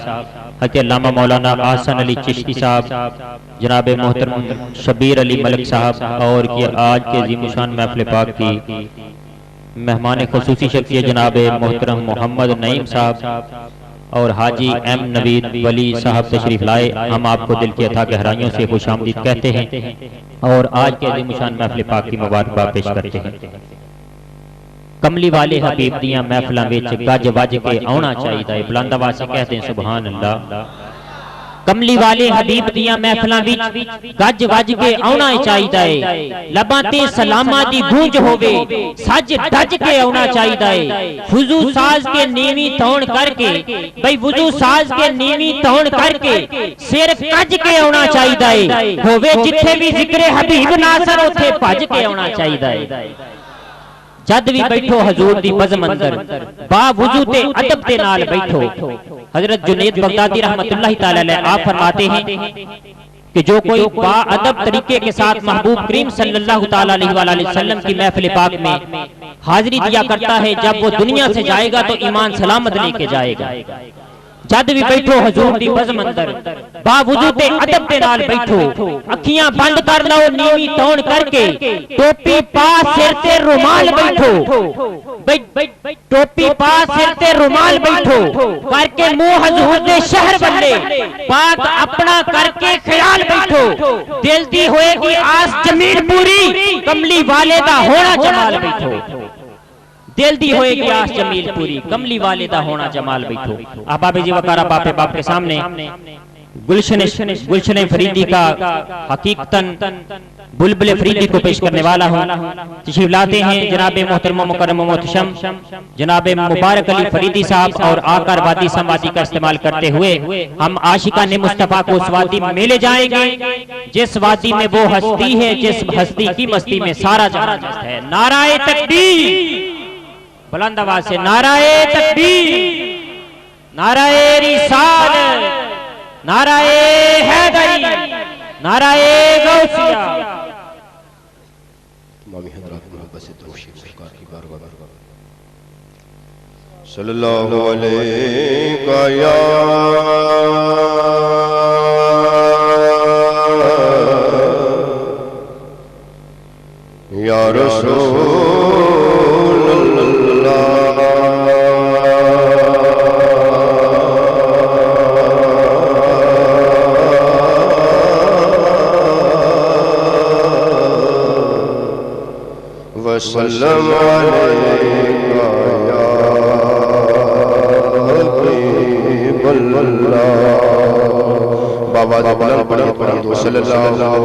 हज़रत अल्लामा मौलाना आसन अली चिश्ती साहब, जनाब मोहतरम शबीर अली मलिक साहब और कि आज के अज़ीमुशान महफ़िल पाक की मेहमान ख़ुसूसी शख्सियत जनाब मोहतरम मोहम्मद नईम साहब और हाजी एम नवीद वली साहब तशरीफ लाए। हम आपको दिल की अथा गहराइयों से खुशामदीद कहते हैं और आज के अज़ीमुशान महफ़िल पाक की मुबारकबाद पेश करते हैं। कमली वाले हबीब दियां महफिलां विच गज वज के आना चाहिए। बुलंद आवाज़ से कहते हैं सुभान अल्लाह। कमली वाले हबीब दियां महफिलां विच गज वज के आना चाहिए। लबां ते सलामा दी गूंज होवे, सज धज के आना चाहिए। वुजू साज के नीवी तौण करके, भाई वुजू साज के नीवी तौण करके सिर कज के आना चाहिए। होवे जिथे भी जिक्र हबीब नासर उथे भज के आना चाहिए। जद भी बैठो हजूर दी बज़म अंदर बावजूद अदब के नाल बैठो। हजरत जुनैद बगदादी रहमतुल्लाह तआला अलैह आप फरमाते हैं कि जो कोई बाअदब तरीके के साथ महबूब करीम सल्लल्लाहु तआला अलैहि वसल्लम की महफिल पाक में हाजिरी दिया करता है, जब वो दुनिया से जाएगा तो ईमान सलामत लेके जाएगा। जद भी बैठो हजूर दी बज़म अंदर बावजूद अदब के नाल बैठो, अखियां बंद कर लो नीवी तौण करके, टोपी पा सिर ते रुमाल बैठो, टोपी पा सिर ते रुमाल बैठो करके मुंह हजूर दे शहर बल्ले पाक अपना करके ख्याल बैठो। दिल दी होएगी आस जमीन पूरी, कमली वाले दा होना जमाल बैठो। दिल दी होएगी आस जमील पूरी, कमली वाले दा होना जमाल बैठो। अहबाब जी वकारा बापे बाप के सामने गुलशन फरीदी का हकीकतन बुलबुल फरीदी को पेश करने वाला हूँ। तशरीफ लाते हैं जनाब मोहतरम मुकर्रम मोहतशम जनाब मुबारक अली फरीदी साहब और आकर वादी संवादी का इस्तेमाल करते हुए हम आशिकाने मुस्तफा को उस वादी में ले जाएंगे जिस वादी में वो हस्ती है जिस हस्ती की मस्ती में सारा जहां है। नाराए तकबीर, बुलंद आवाज से नाराए तकबीर, नाराए रिसालत, नाराए हैदरी, नाराए गौसिया। मामी हज़रात मोहब्बत से दोषी सरकार की बारगाह में सल्लल्लाहु अलैहि या रसूल अल्लाह। वसल्लम अलैका या हबीबल्लाह। बाबा बुलंद पढ़िए सल्लल्लाहु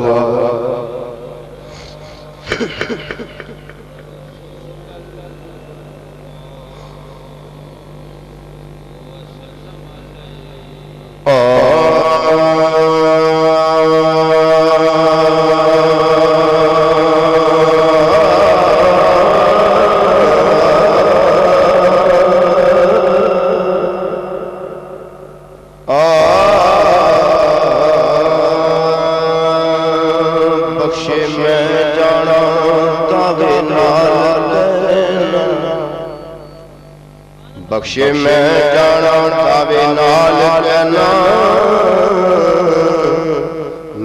बख्शे मैं जाना तावे नाल कहना,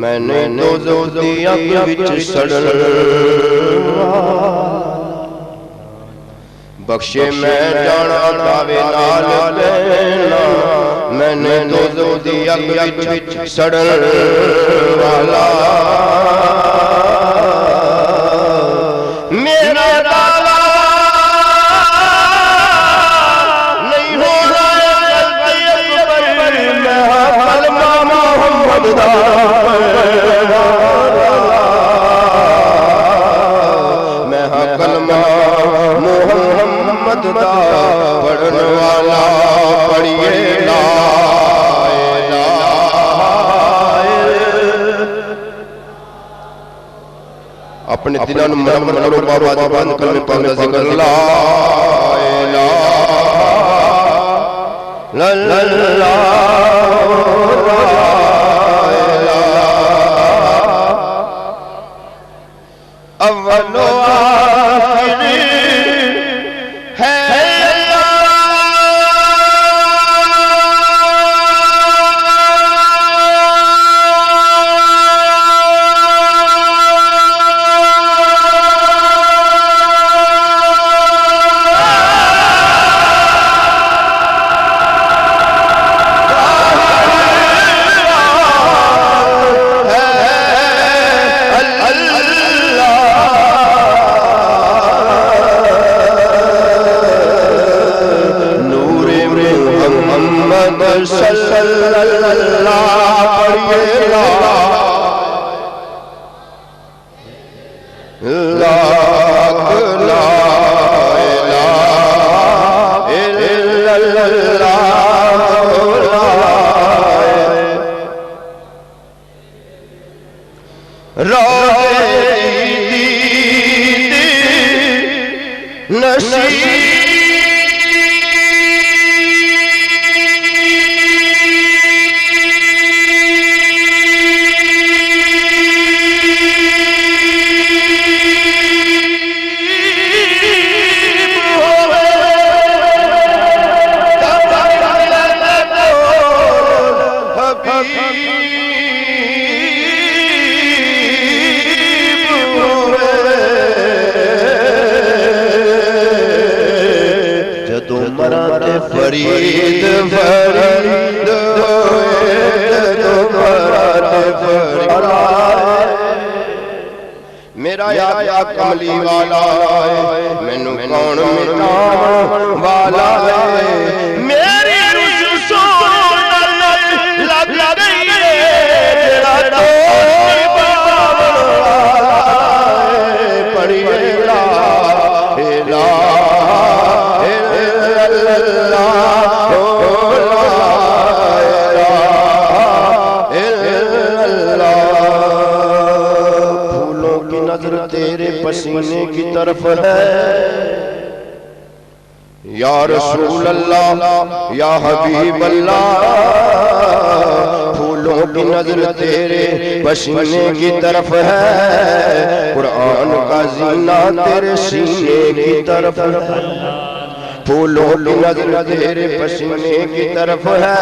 मैंने दो दी अग विच सड़न। बख्शे मैं जाना तावे नाल कहना, मैंने दो दी अग विच सड़न वाला मेरा मैं कलमा मोहम्मद दा पढ़न वाला पढ़िए ला अपने दिलों में मरम करो बाबा दीवान कलमे पाक दा जिक्र ला ला ला ला अव्वलो आखिरी है मोहम्मद सल्लल्लाहु पढ़िए ला फरीद फरीद मेरा आया कमली वाला मैनू कौन मिटावन वाला मेरी लग गई पढ़िए तेरे पसीने की तरफ है या रसूल अल्लाह या हबीब अल्लाह फूलों की नजर तेरे पसीने की तरफ है कुरान का जीना तेरे सीने की तरफ है फूलों की नजर तेरे पसीने की तरफ है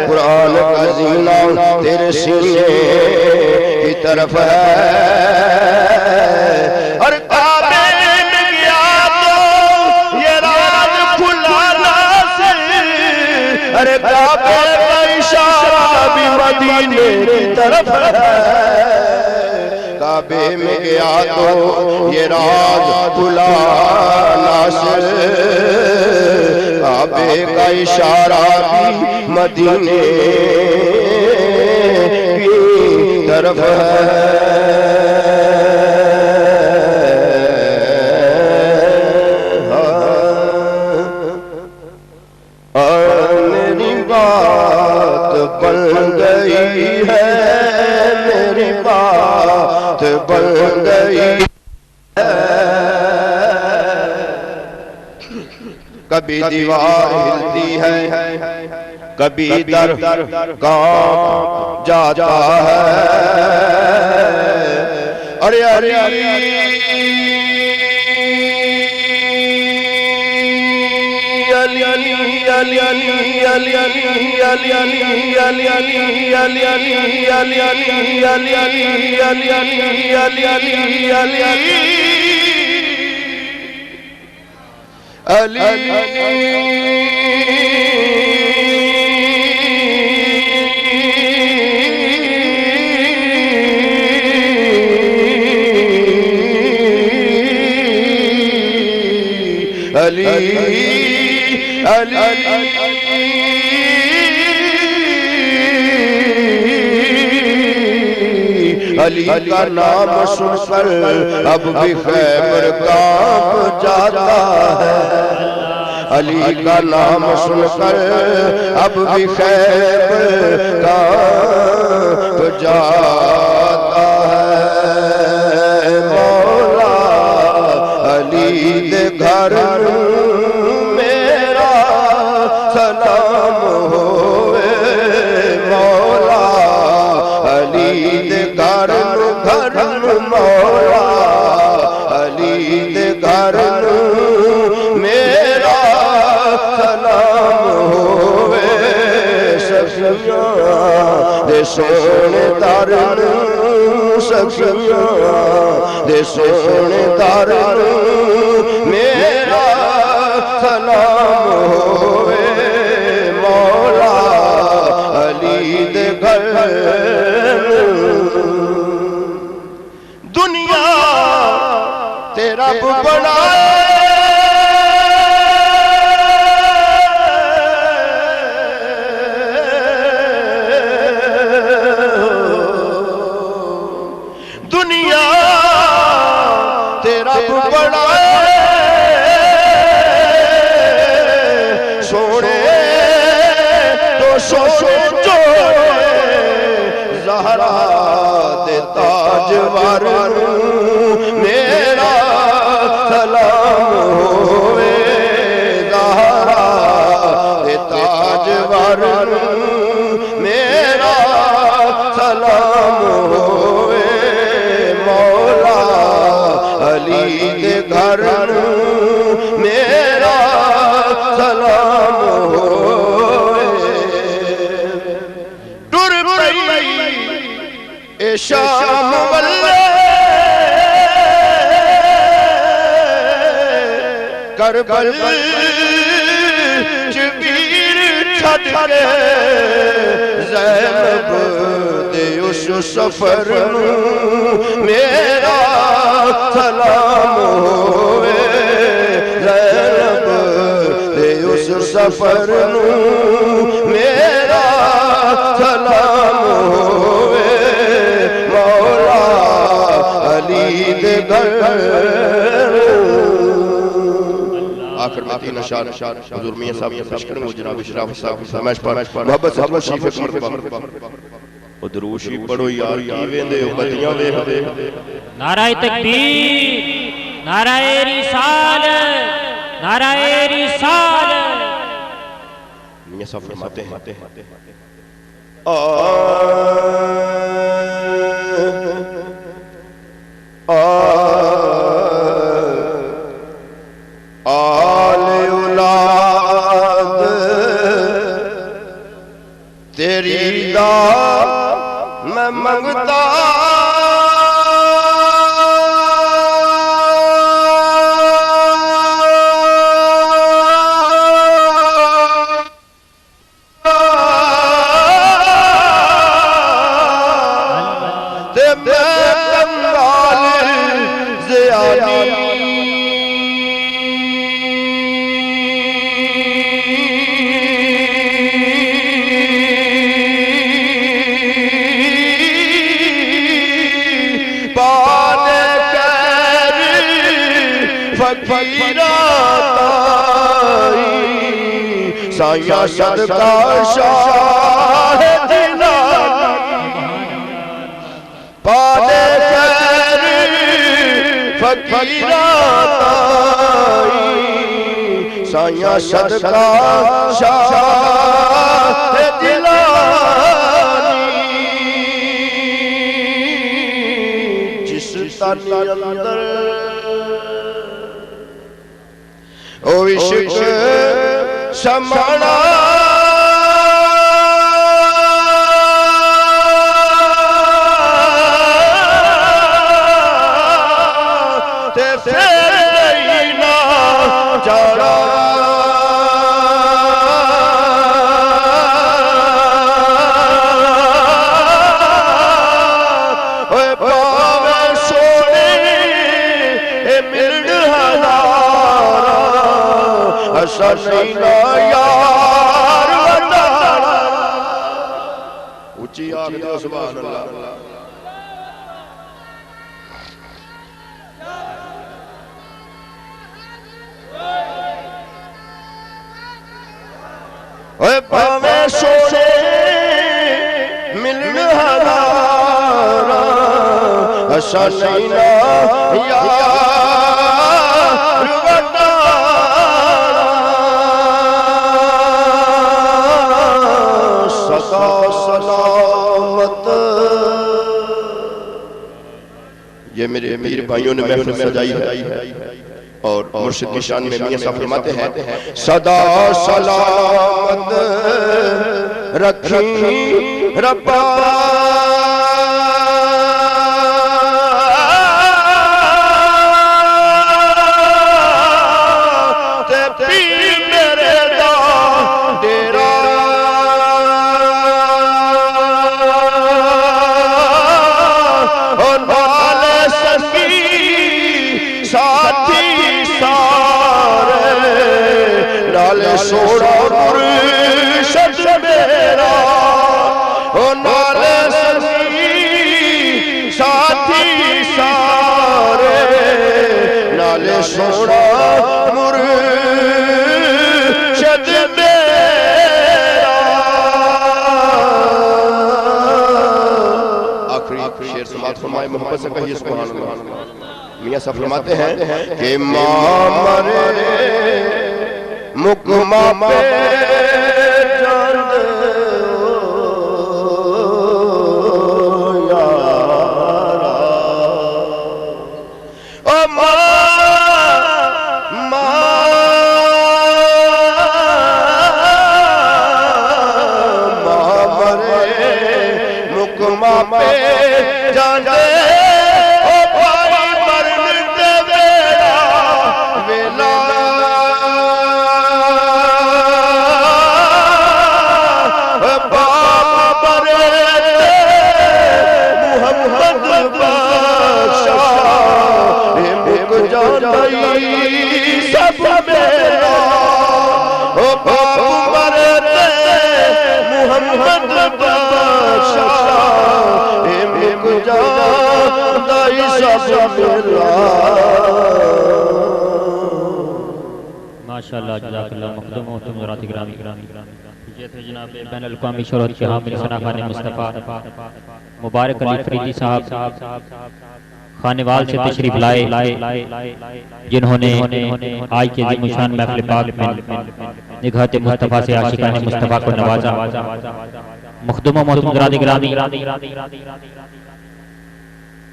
कुरान का जीना तेरे सीने की तरफ है और काबे में गया तो ये राज खुला से अरे काबे का इशारा भी मदीने की तरफ है काबे में गया तो ये राज खुला से काबे का इशारा भी मदीने की तरफ है बन गई है मेरी बात बन गई है कभी दीवार हिलती है कभी दर कांप जाता है अरे अरे अली का नाम सुनकर अब भी खैबर कांप जाता है अली का नाम सुनकर अब भी खैबर कांप जाता है मौला अली दे घर मेरा सलाम होवे मौला अली दे घर मौला अली दे घर मेरा सलाम होवे सखियां दे सोने तारन सखियां दे सोने तारन मेरा सलाम होवे मौला अली दे घर दुनिया तेरा बनाए ताजवर मेरा सलाम होवे ज़हरा दे ताजवर मेरा सलाम होवे मौला अली दे घर मेरा सलाम होवे टुर पई ए शाम वल्ले करबल च वीर छड़ के ज़ैनब दे उस सफर मेरा सलाम होवे ज़ैनब दे उस सफर मेरा सलाम होवे मौला अली दे घर आखिर में तीन अशार हुजूर मियां साहब ने पेश करेंगे जनाब इशराफ साहब की फरमाइश पर मोहब्बत से हजरत शरीफ मरतबा ओ दुरूद शरीफ पढ़ो यार की वेंदे हो बत्तियां देख नाराए तकबीर नाराए रिसालत नाराए रिसालत मियां साहब फरमाते हैं आले औलाद तेरी दा मैं मंगता ते मैं कंगाल ज़ियानी फकीरा साया सदका शाह जिला पादे कर फकीरा साया सदका शाह जिला जिस तन अंदर ओ इश्क समाना ते फिर ना जाना यार ऊंची आख दो सुभान अल्लाह ओए पावे सोने मिलन हजारा असा नहीं ना यार सलामत ये मेरे मीर भाइयों ने महफिल सजाई है और मुर्शिद की शान में मियां साहब फरमाते हैं सदा सलामत रखी रब्बा ते पीर मेरे दा डेरा सोड़ा मुर्शिद मेरा ओ नाले माए मोहब्बत से कहिए सुभान अल्लाह। मियां साहब फरमाते हैं कि मामरे मुकमा पे चंद माशाअल्लाह जज़ाकल्लाह मखदूम मोहतरम हज़रात गिरामी ये थे जनाब बैन अल-अक़वामी शोहरत के हामिल सनाखाने मुस्तफ़ा मुबारक अली फरीदी साहब खानेवाल से तशरीफ लाए जिन्होंने आज के ज़िम्मेशान महफ़िल पाक में निगाहत मुस्तफ़ा से आशिकाने मुस्तफ़ा को नवाजा। मखदूम मोहतरम हज़रात गिरामी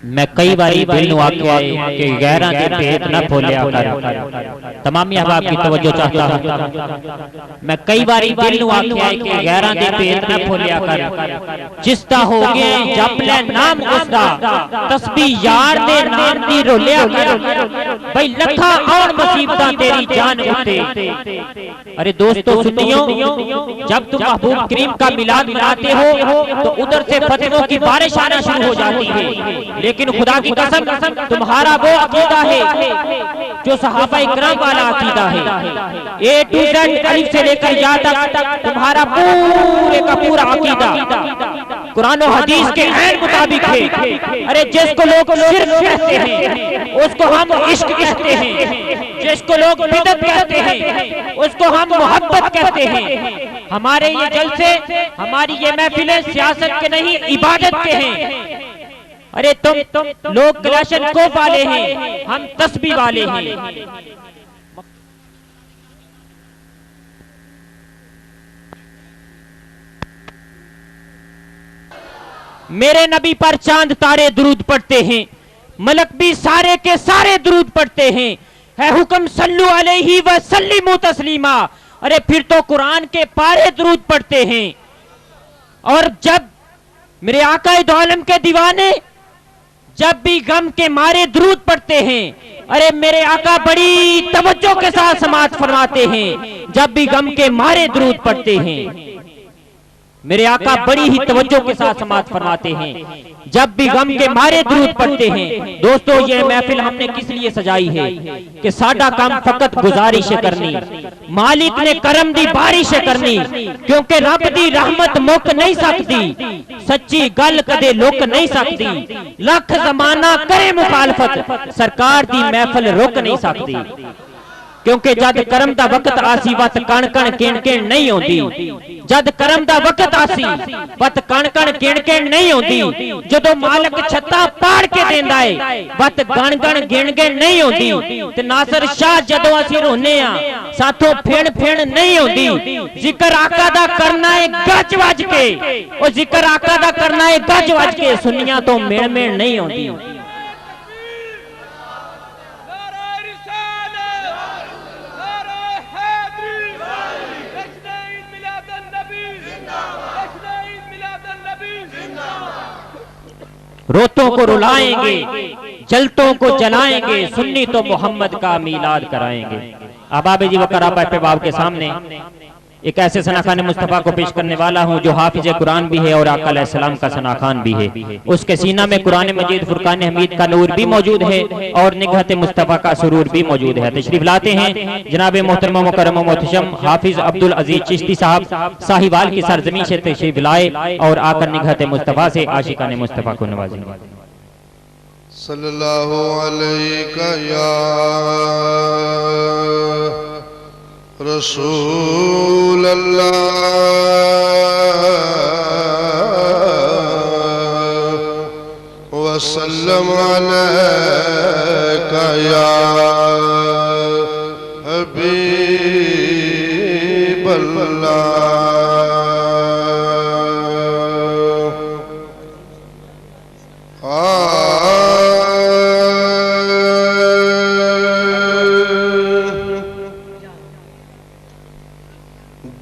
मैं कई बार दिल नु आख्या कि गैरां दे पेट न खोलिया कर, तमामी अहबाब की तवज्जो चाहता हूं। मैं कई बार दिल नु आख्या कि गैरां दे पेट न खोलिया कर, जिसदा हो गए जप ले नाम उसदा तस्बीह यार दे नाम दी रोलिया कर, भाई लखा और मुसीबतां तेरी जान उते। अरे दोस्तों सुनियो, जब तुम महबूब करीम का मिलाद मनाते हो तो उधर से फतहों की बारिश आना शुरू हो जाती है, लेकिन खुदा की कसम तुम्हारा वो अकीदा है जो सहाबा इकराम वाला अकीदा है। ए टू जेड अलिफ से लेकर या तक तुम्हारा पूरे का पूरा अकीदा कुरान और हदीस के ऐन मुताबिक है। अरे जिसको लोग शिर्क कहते हैं उसको हम इश्क कहते हैं, जिसको लोग बिदअत कहते हैं उसको हम मोहब्बत कहते हैं। हमारे ये जलसे, हमारी ये महफिलें सियासत के नहीं इबादत के हैं। अरे तुम लोग कलाशनकोफ वाले हैं, हम तस्बीह वाले हैं। मेरे नबी पर चांद तारे दुरूद पढ़ते हैं, मलक भी सारे के सारे दुरूद पढ़ते हैं। है हुक्म सल्लु अलैहि व सल्लिमु तस्लीमा। अरे फिर तो कुरान के पारे दुरूद पढ़ते हैं। और जब मेरे आका दो आलम के दीवाने जब भी गम के मारे दुरूद पढ़ते हैं, अरे मेरे आका बड़ी तवज्जो के साथ समाअत फरमाते हैं। जब भी गम के मारे दुरूद पढ़ते हैं, मेरे आका बड़ी ही तवज्जो के साथ समाअत फरमाते हैं। जब भी गम के मारे दुरूद पढ़ते हैं। दोस्तों ये महफिल हमने किस लिए सजाई है कि साडा काम फकत गुजारिश करनी, मालिक ने करम दी बारिश करनी, क्योंकि रब दी रहमत मुक नहीं सकती, सच्ची गल कदे लुक नहीं सकती। लख जमाना करे मुखालफत, सरकार दी महफिल रुक नहीं सकती। क्योंकि जद करम दा वक्त आसी वत कण कण किण किण नहीं होंदी। जद करम दा वक्त आसी वत कण कण किण किण नहीं होंदी। जदों मालिक छत्ता पाड़ के देंदा है वत गण गण गिण गिण नहीं होंदी। ते नासर शाह जदों असीं रोने आ साथों फिण फिण नहीं होंदी। जिक्र आका दा करना है गज वज के, ओ जिक्र आका दा करना है गज वज के, सुनियां तो मिण मिण नहीं होंदी। रोतों को रुलाएंगे, जलतों को जलाएंगे, सुन्नी तो मोहम्मद का मीलाद कराएंगे। अहबाब जी वकर बाब के सामने एक ऐसे सनाखान मुस्तफ़ा को पेश करने वाला हूँ जो हाफिज कुरान भी है और आका अलैहिस्सलाम का सनाखान भी है। उसके सीना में कुरान मजीद फुरकान हमीद का नूर भी मौजूद है और निगहत मुस्तफ़ा का सुरूर भी मौजूद है। तशरीफ लाते हैं जनाब मोहतरम मुकर्रम मोहतशम हाफिज अब्दुल अजीज चिश्ती साहब साहिवाल की सरजमी से तशरीफ लाए और आकर निगहत मुस्तफ़ा से आशिकान मुस्तफ़ा को नवाजेंगे। सल्लल्लाहु अलैका या रसूल अल्लाह वसल्लम अलैका या हबीब अल्लाह।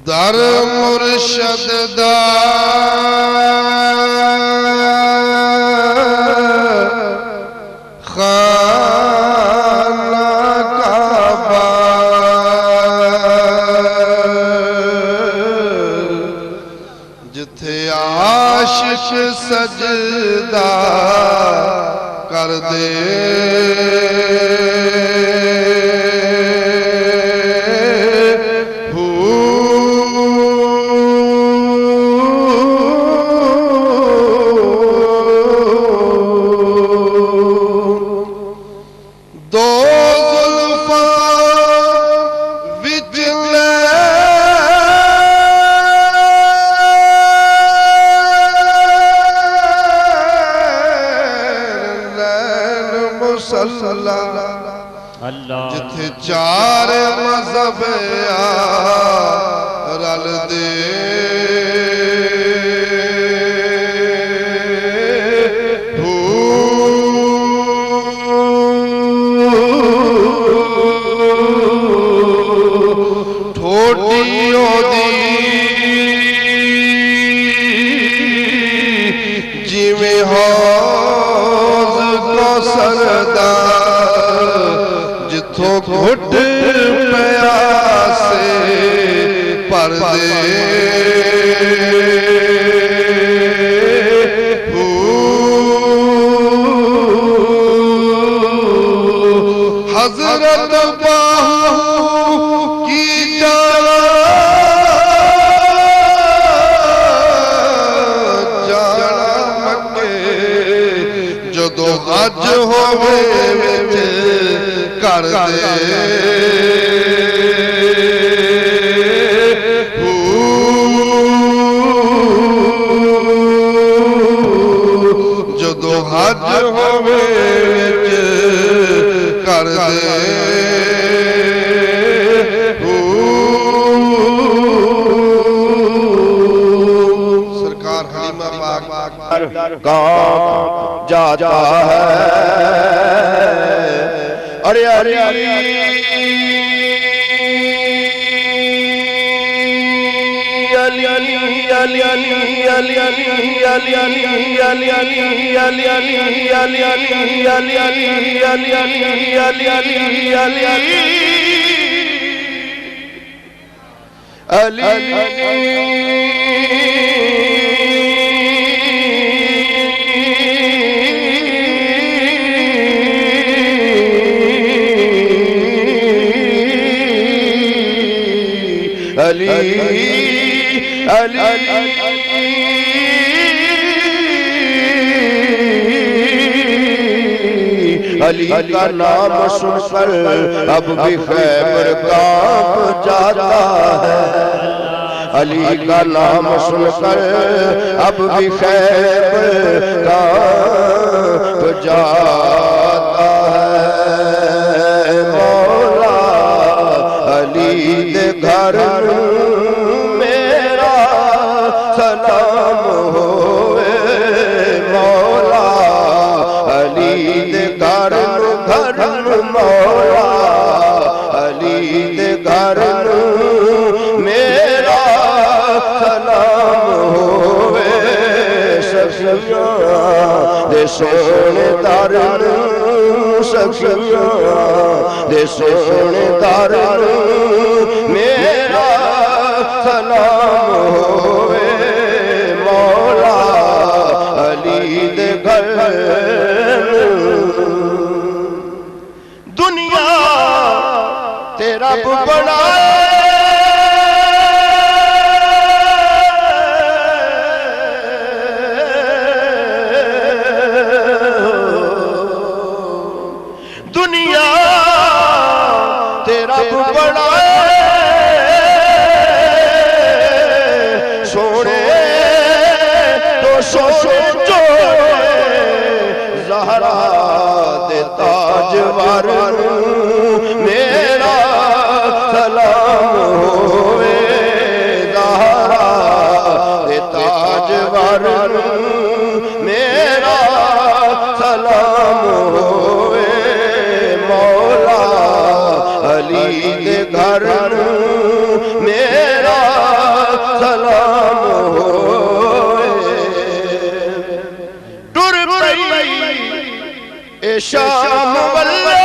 दर मुर्शद दा खाना काबा जिथे आशिक सजदा कर दे जिथे चार मजहब रल दे ठोडियों दी जिवें हौज़ कौसरदा जिथों घुट प्यासे पर दे हजरत बाहू की जाना मक्के जदों हज होवे कर दे जदों हज होवे कर दे सरकार हलीमा पाक काम जाता है। अरे अरे अली अली का नाम सुनकर अब भी खैबर कांप जाता है। अली का नाम सुनकर अब भी खैबर कांप जाता है। मौला अली दे घर मेरा सलाम होवे। मौला अली दे घर मौला अली दे घर मेरा सलाम होवे। सखियां दे सोने तारन सखियां दे सोने तारन मेरा सलाम होवे। मौला अली दे घर दुनिया तेरा बनाए दुनिया तेरा बनाए सोने तो सोने जो ज़हरा ताजवर मेरा सलाम होवे ज़हरा दे ताजवर मेरा सलाम होवे मौला अली दे घर मेरा सलाम होवे टुर पई ए शाम वल्ले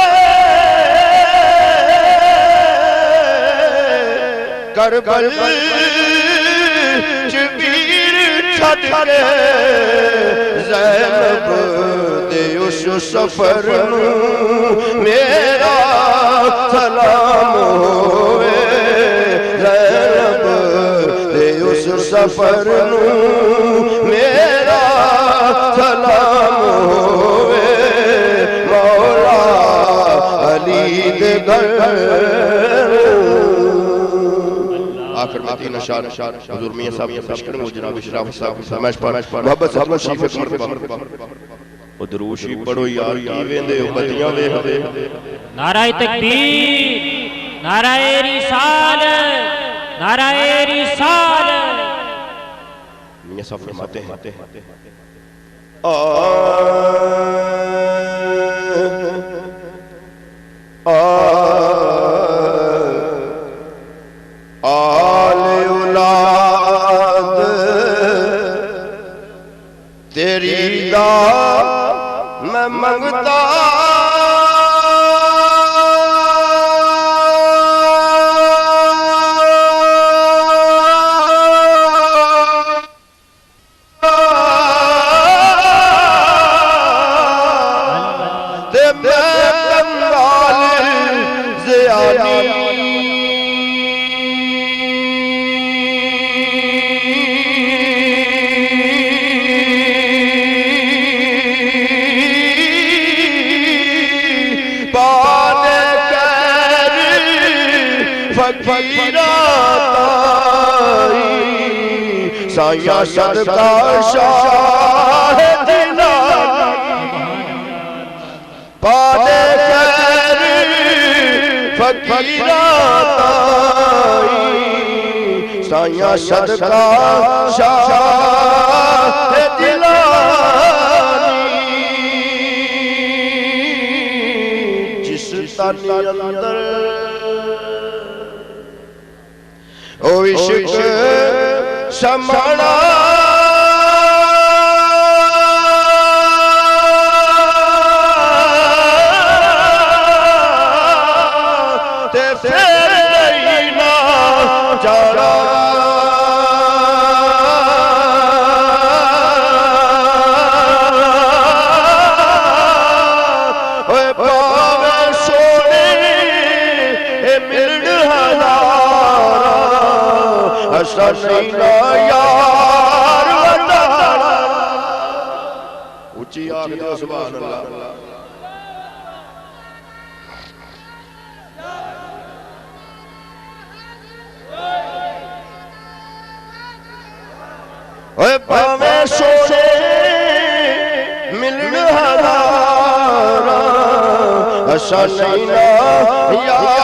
करबल च वीर छड़ के ज़ैनब दे उस सफर मेरा सलाम होवे ज़ैनब दे उस सफर मेरा सलाम होवे मौला अली दे घर आखिर में तीन अशार हुजूर मियां साहब ये पेश करेंगे जनाब इशराफ साहब फरमाइश पर मोहब्बत साहब शरीफ मरतबा ओ दुरूद शरीफ पढ़ो यार की वेंदे हो बतियां वेख नाराए तकबीर नाराए रिसालत नाराए रिसालत मियां साहब फरमाते हैं आले औलाद तेरी दाद मैं मंगता ते मैं कंगाल ज़ियानी साया सदका शाह दिला पाले कर फकीरा साया सदका शाह दिला जिस तन अंदर ओ इश्क समाना ते फिर नहीं ना जाना ओए पावे सोने ए मिलन हज़ारा असा नहीं ना यार वटारा ऊंची आग दो सुभान अल्लाह ओए पावे सोने मिलन हज़ारा असा नहीं ना यार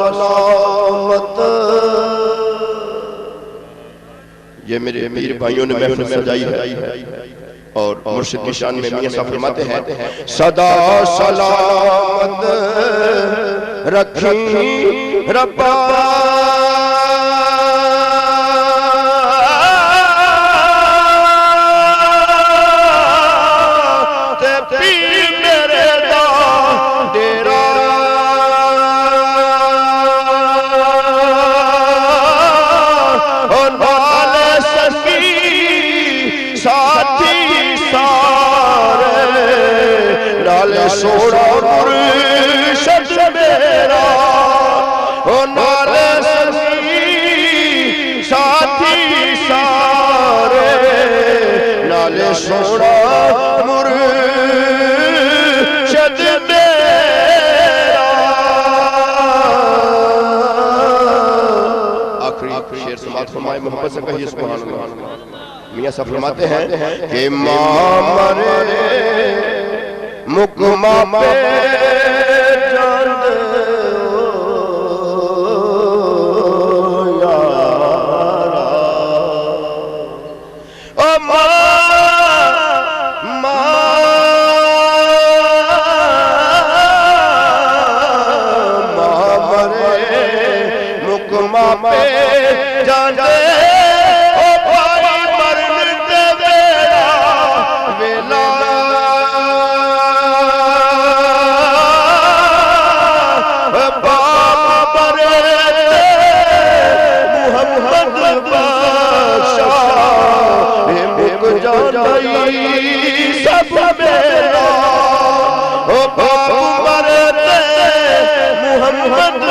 सलामत ये मेरे पीर भाइयों ने महफिल सजाई है और मुर्शिद की शान में मियां साहब फरमाते हैं सदा सलामत रखी रब्बा ते पीर मेरे दा डेरा साथी सारे नाले सोड़ा मुर्शिद मेरा ओ नाले साथी सारे नाले सोड़ा मुर्शिद मेरा आखिरी शेर समाप्त फरमाए, मोहब्बत से कहिए सुभान अल्लाह। मियां साहब फरमाते हैं कि मां मरे मुकमा पे चंद यारा ओ मुकमा पे जाने ओ भाई मरने दे वेला वेला बाप मरे मुहम्मद बादशाह मुक जाई सब मेरा ओ बाप मरे मुहम्मद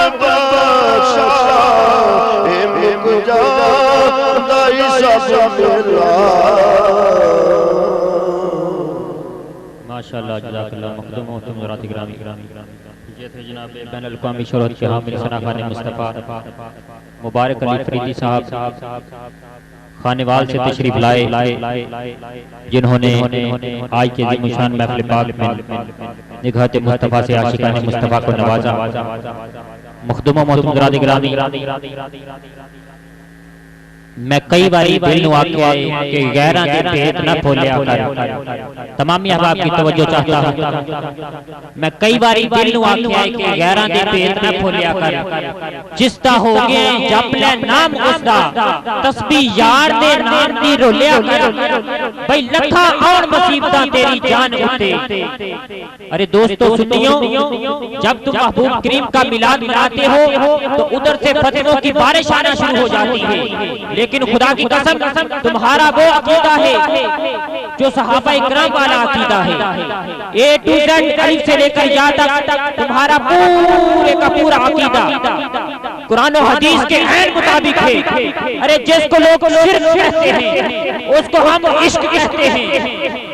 माशाअल्लाह जज़ाकल्लाह मखदूम मोहतरम हज़रात गिरामी ये थे जनाब बैन अल-अक़वामी शोहरत के हामिल सनाखान मुस्तफ़ा मुबारक अली फरीदी साहब खानेवाल से तशरीफ लाए जिन्होंने आज के ज़ीमुशान महफ़िल पाक में निगाहत मुस्तफ़ा से आशिकान मुस्तफ़ा को नवाजा। मखदूम मोहतरम हज़रात गिरामी मैं कई बारी दिल नु आख्या कि गैरां दे भेद न खोलिया कर, तमाम अहबाब की तवज्जो चाहता हूं। मैं कई बारी दिल नु आख्या कि गैरां दे भेद न खोलिया कर, जिसदा हो गए जप ले नाम उसदा तस्बीह यार दे नाम दी रोलिया कर, भाई लखा और मुसीबतां तेरी जान उते। अरे दोस्तों सुनियो, जब तुम महबूब करीम का मिलाद मनाते हो तो उधर से फतनों की बारिश आना शुरू हो जाती है, लेकिन खुदा की कसम तुम्हारा वो अकीदा है जो सहाबा इकराम वाला अकीदा है। ए टू जेड अलिफ से लेकर या तक तुम्हारा पूरे का पूरा अकीदा कुरान और हदीस के ऐन मुताबिक है। अरे जिसको लोग शिर्क कहते हैं उसको हम इश्क कहते हैं,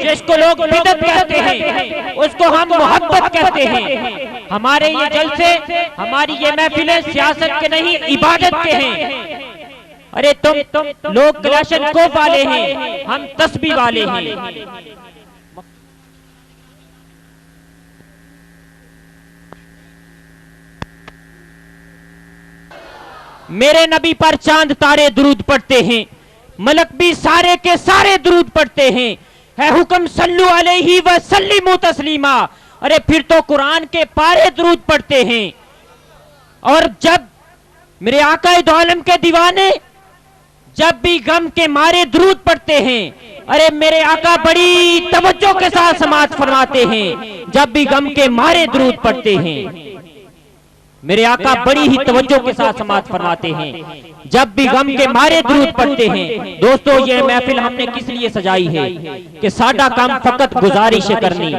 जिसको लोग बिदअत कहते हैं उसको हम मोहब्बत कहते हैं। हमारे ये जलसे, हमारी ये महफिलें सियासत के नहीं इबादत के हैं। अरे तुम लोग क्लाशनकोफ वाले हैं, हम तस्बीह वाले हैं। मेरे नबी पर चांद तारे दुरूद पढ़ते हैं, मलक भी सारे के सारे दुरूद पढ़ते हैं। है हुक्म सल्लु अलैहि व सल्लिमु तस्लीमा। अरे फिर तो कुरान के पारे दुरूद पढ़ते हैं। और जब मेरे आका दो आलम के दीवाने जब भी गम के मारे दुरूद पढ़ते हैं, अरे मेरे आका बड़ी तवज्जो के साथ समाअत फरमाते हैं। जब भी गम के मारे दुरूद पढ़ते हैं, मेरे आका बड़ी ही तवज्जो के साथ समाअत फरमाते हैं। जब भी गम के मारे दुरूद पढ़ते हैं। दोस्तों ये महफिल हमने किस लिए सजाई है कि साडा काम फकत गुजारिश करनी,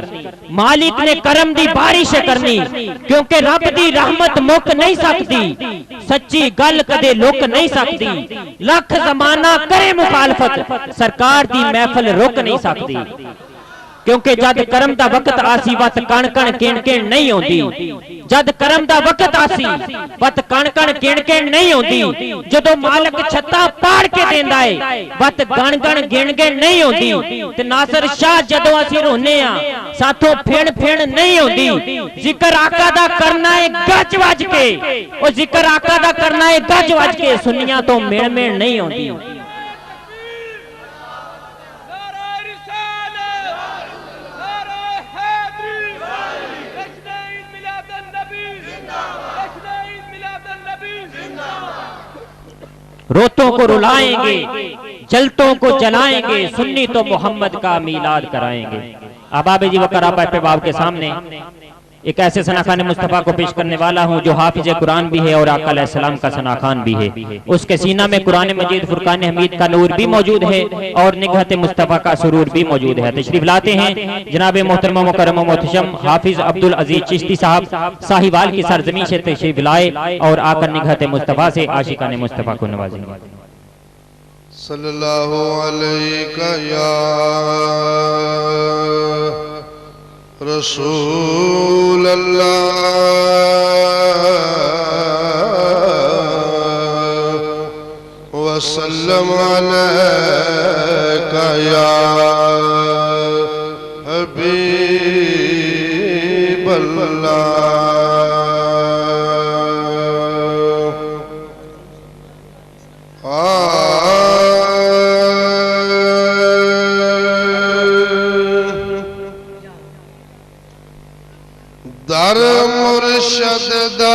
मालिक ने करम दी बारिश करनी, क्योंकि रब दी रहमत मुक नहीं सकती, सच्ची गल कदे लुक नहीं सकती। लख जमाना करे मुखालफत, सरकार दी महफिल रुक नहीं सकती। क्योंकि जद करम दा वक्त आसी वत कण कण किण किण नहीं होती। जद करम दा वक्त आसी वत कण कण किण किण नहीं होती। जदों मालिक छत्ता पाड़ के देंदा है वत गण गण गिण गिण नहीं होती। ते नासिर शाह जदों असीं रोने आ साथों फिण फिण नहीं होती। जिक्र आका दा करना है गज वज के, ओ जिक्र आका दा करना है गज वज के, सुन्नियां तो मिण मिण नहीं होती। रोतों को रुलाएंगे, जलतों को जलाएंगे, सुन्नी तो मोहम्मद का मीलाद कराएंगे। अहबाब जी वक़र बाब के सामने एक ऐसे सनाखान मुस्तफ़ा को पेश करने वाला हूँ जो हाफिज कुरान भी है और आका अलैहिस्सलाम का सनाखान भी है। उसके सीना में कुरान मजीद फुरकान हमीद का नूर भी मौजूद है और निगहत मुस्तफ़ा का सुरूर भी मौजूद है। तशरीफ लाते हैं जनाब मोहतरम मुकर्रम मोहतशम हाफिज अब्दुल अजीज चिश्ती साहब साहिवाल की सरजमी से तशरीफ लाए और आकर निगहत मुस्तफ़ा से आशिकान मुस्तफ़ा को नवाजेंगे। सल्लल्लाहु अलैका या रसूल अल्लाह वसल्लम वसल्लम अलैका या हबीब दर मुर्शद दा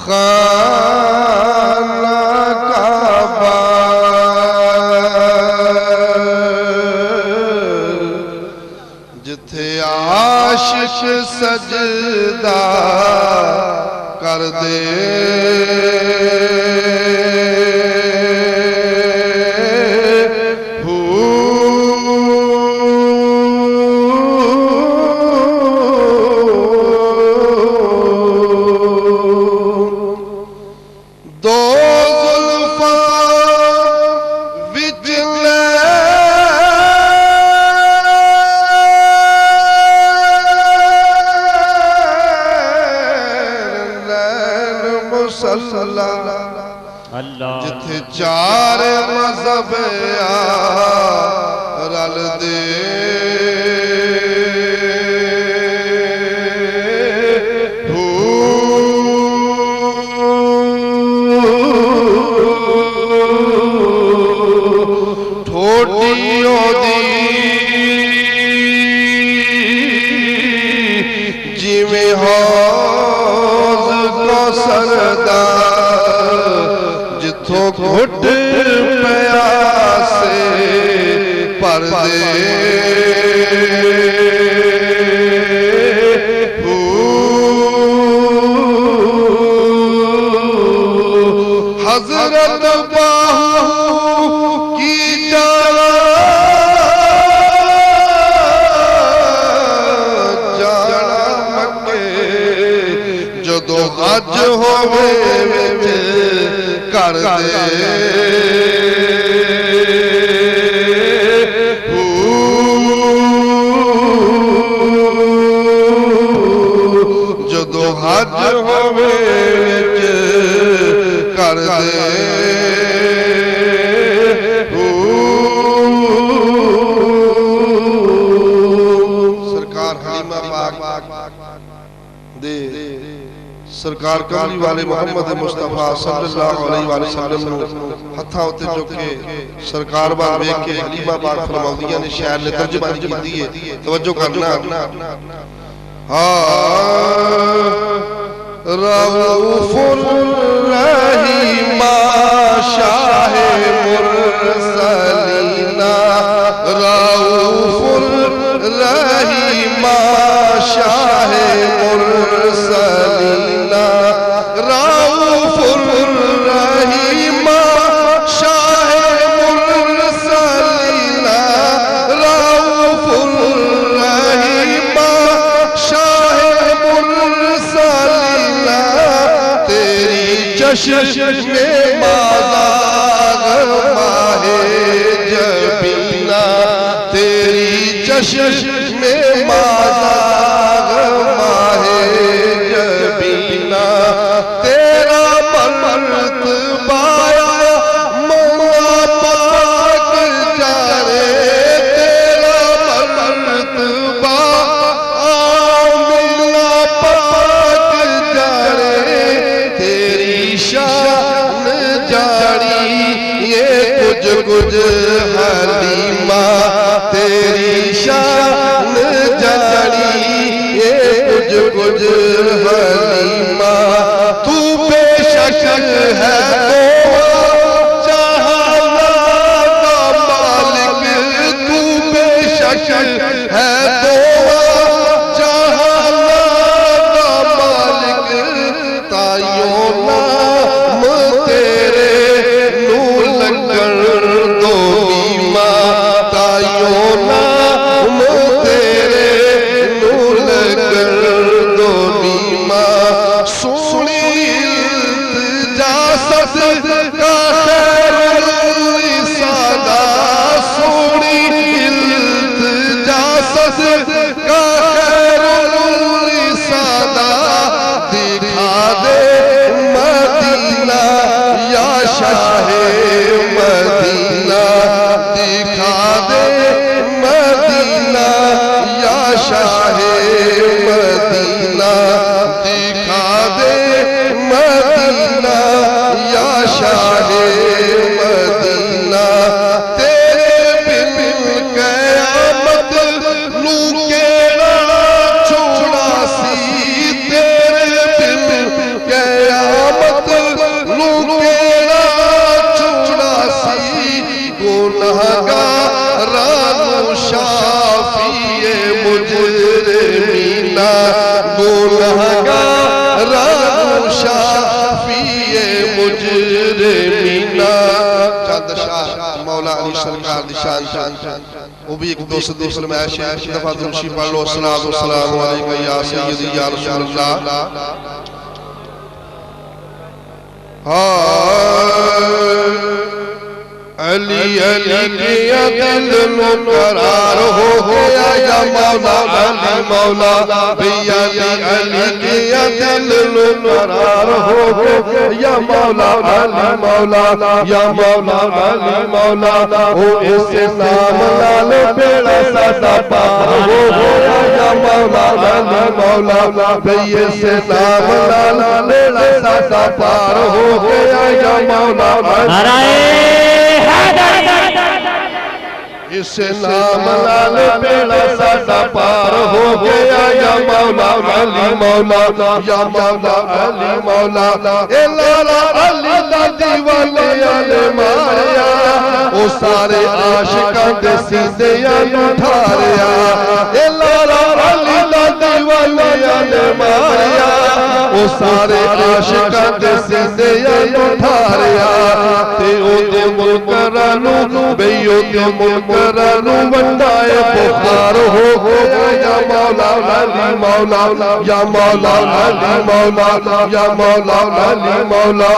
खाना काबा जिथे आशिक सजदा कर दे जिथे चार मजहब रल दे ठोटियों दी जिमें हौज को सरदा जिथों घुट प्यासे पर दे हजरत बाहू की जाना मक्के जदों हज होवे कर दे जदों हज होवे कर दे सरकार हलीमा पाक दे सरकार कमली वाले मोहम्मद मुस्तफा सल्लल्लाहु अलैहि वसल्लम हथा उत्ते चुक के सरकार वाल वेख के हलीमा पाक फरमाउंदियां ने शायर ने तर्जमानी कीती है तवज्जो करना रऊफुर रहीमा शाहे मुरसलीना रऊफुर रहीमा शाहे मुरसलीना रऊफुर रहीमा शाहे मुरसलीना रऊफुर रहीमा शाहे मुरसलीना तेरी चश्म में बाज़ार माहे जबीना तेरी चश्म में बाज़ार माहे जबीना तेरा मर्तबा मौला पाक जाने तेरा मर्तबा मौला पाक जाने तेरी शान जानी ये कुछ हलीमा तेरी शान जानी ये कुछ हलीमा तू बेशक है तो जहाना का मालिक तू बेशक है तो जहाना का मालिक ताइयों नाम तेरे नू लगन दो बीमा ताइयों नाम तेरे नू लगन दो बीमा सुनी इल्तिजासत का खैरुल सादा सुनी इल्तिजासत का शाहे मदीना दिखा दे मदीना, या शाहे मदीना तेरे बिन क़यामत नू केड़ा छोड़ा सी, तेरे बिन क़यामत नू केड़ा छोड़ा सी, गुनहगारां शाफिए मुजरिमीना, गुनहगारां शाफिए मुजरिमीना। चंद शाह मौला अली सरकार दी शान वो भी एक दोस्त दूसरे में ऐश है। एक दफा दुरूशी पढ़ लो, अस्सलातु वस्सलामु अलैका या सय्यदी या रसूलल्लाह। अली अली किया दिल में करार हो गया, या मौला अली मौला भैया अली किया दिल में करार हो गया, या मौला अली मौला, या मौला अली मौला। ओ इस नाम लाल बेड़ा सादा पार हो गया, या मौला अली मौला भैया से नाम लाल बेड़ा सादा पार हो गया, या मौला इस नाम लाल बेड़ा सादा पार हो गया, या मौला अली मौला, या मौला अली मौला। ए लाला अली दा दीवाने आले मारिया, ओ सारे आशिकां दे सीधियां नू ठारिया। ए लाला अली दा दीवाने आले मारिया, ओ सारे आशिकां दे सीधियां नू ठारिया। ते ओदे मुनकरां नू बई ओदे मुनकरां नू वंडाए पुकार हो गया, या मौला अली मौला, या मौला अली मौला, या मौला अली मौला।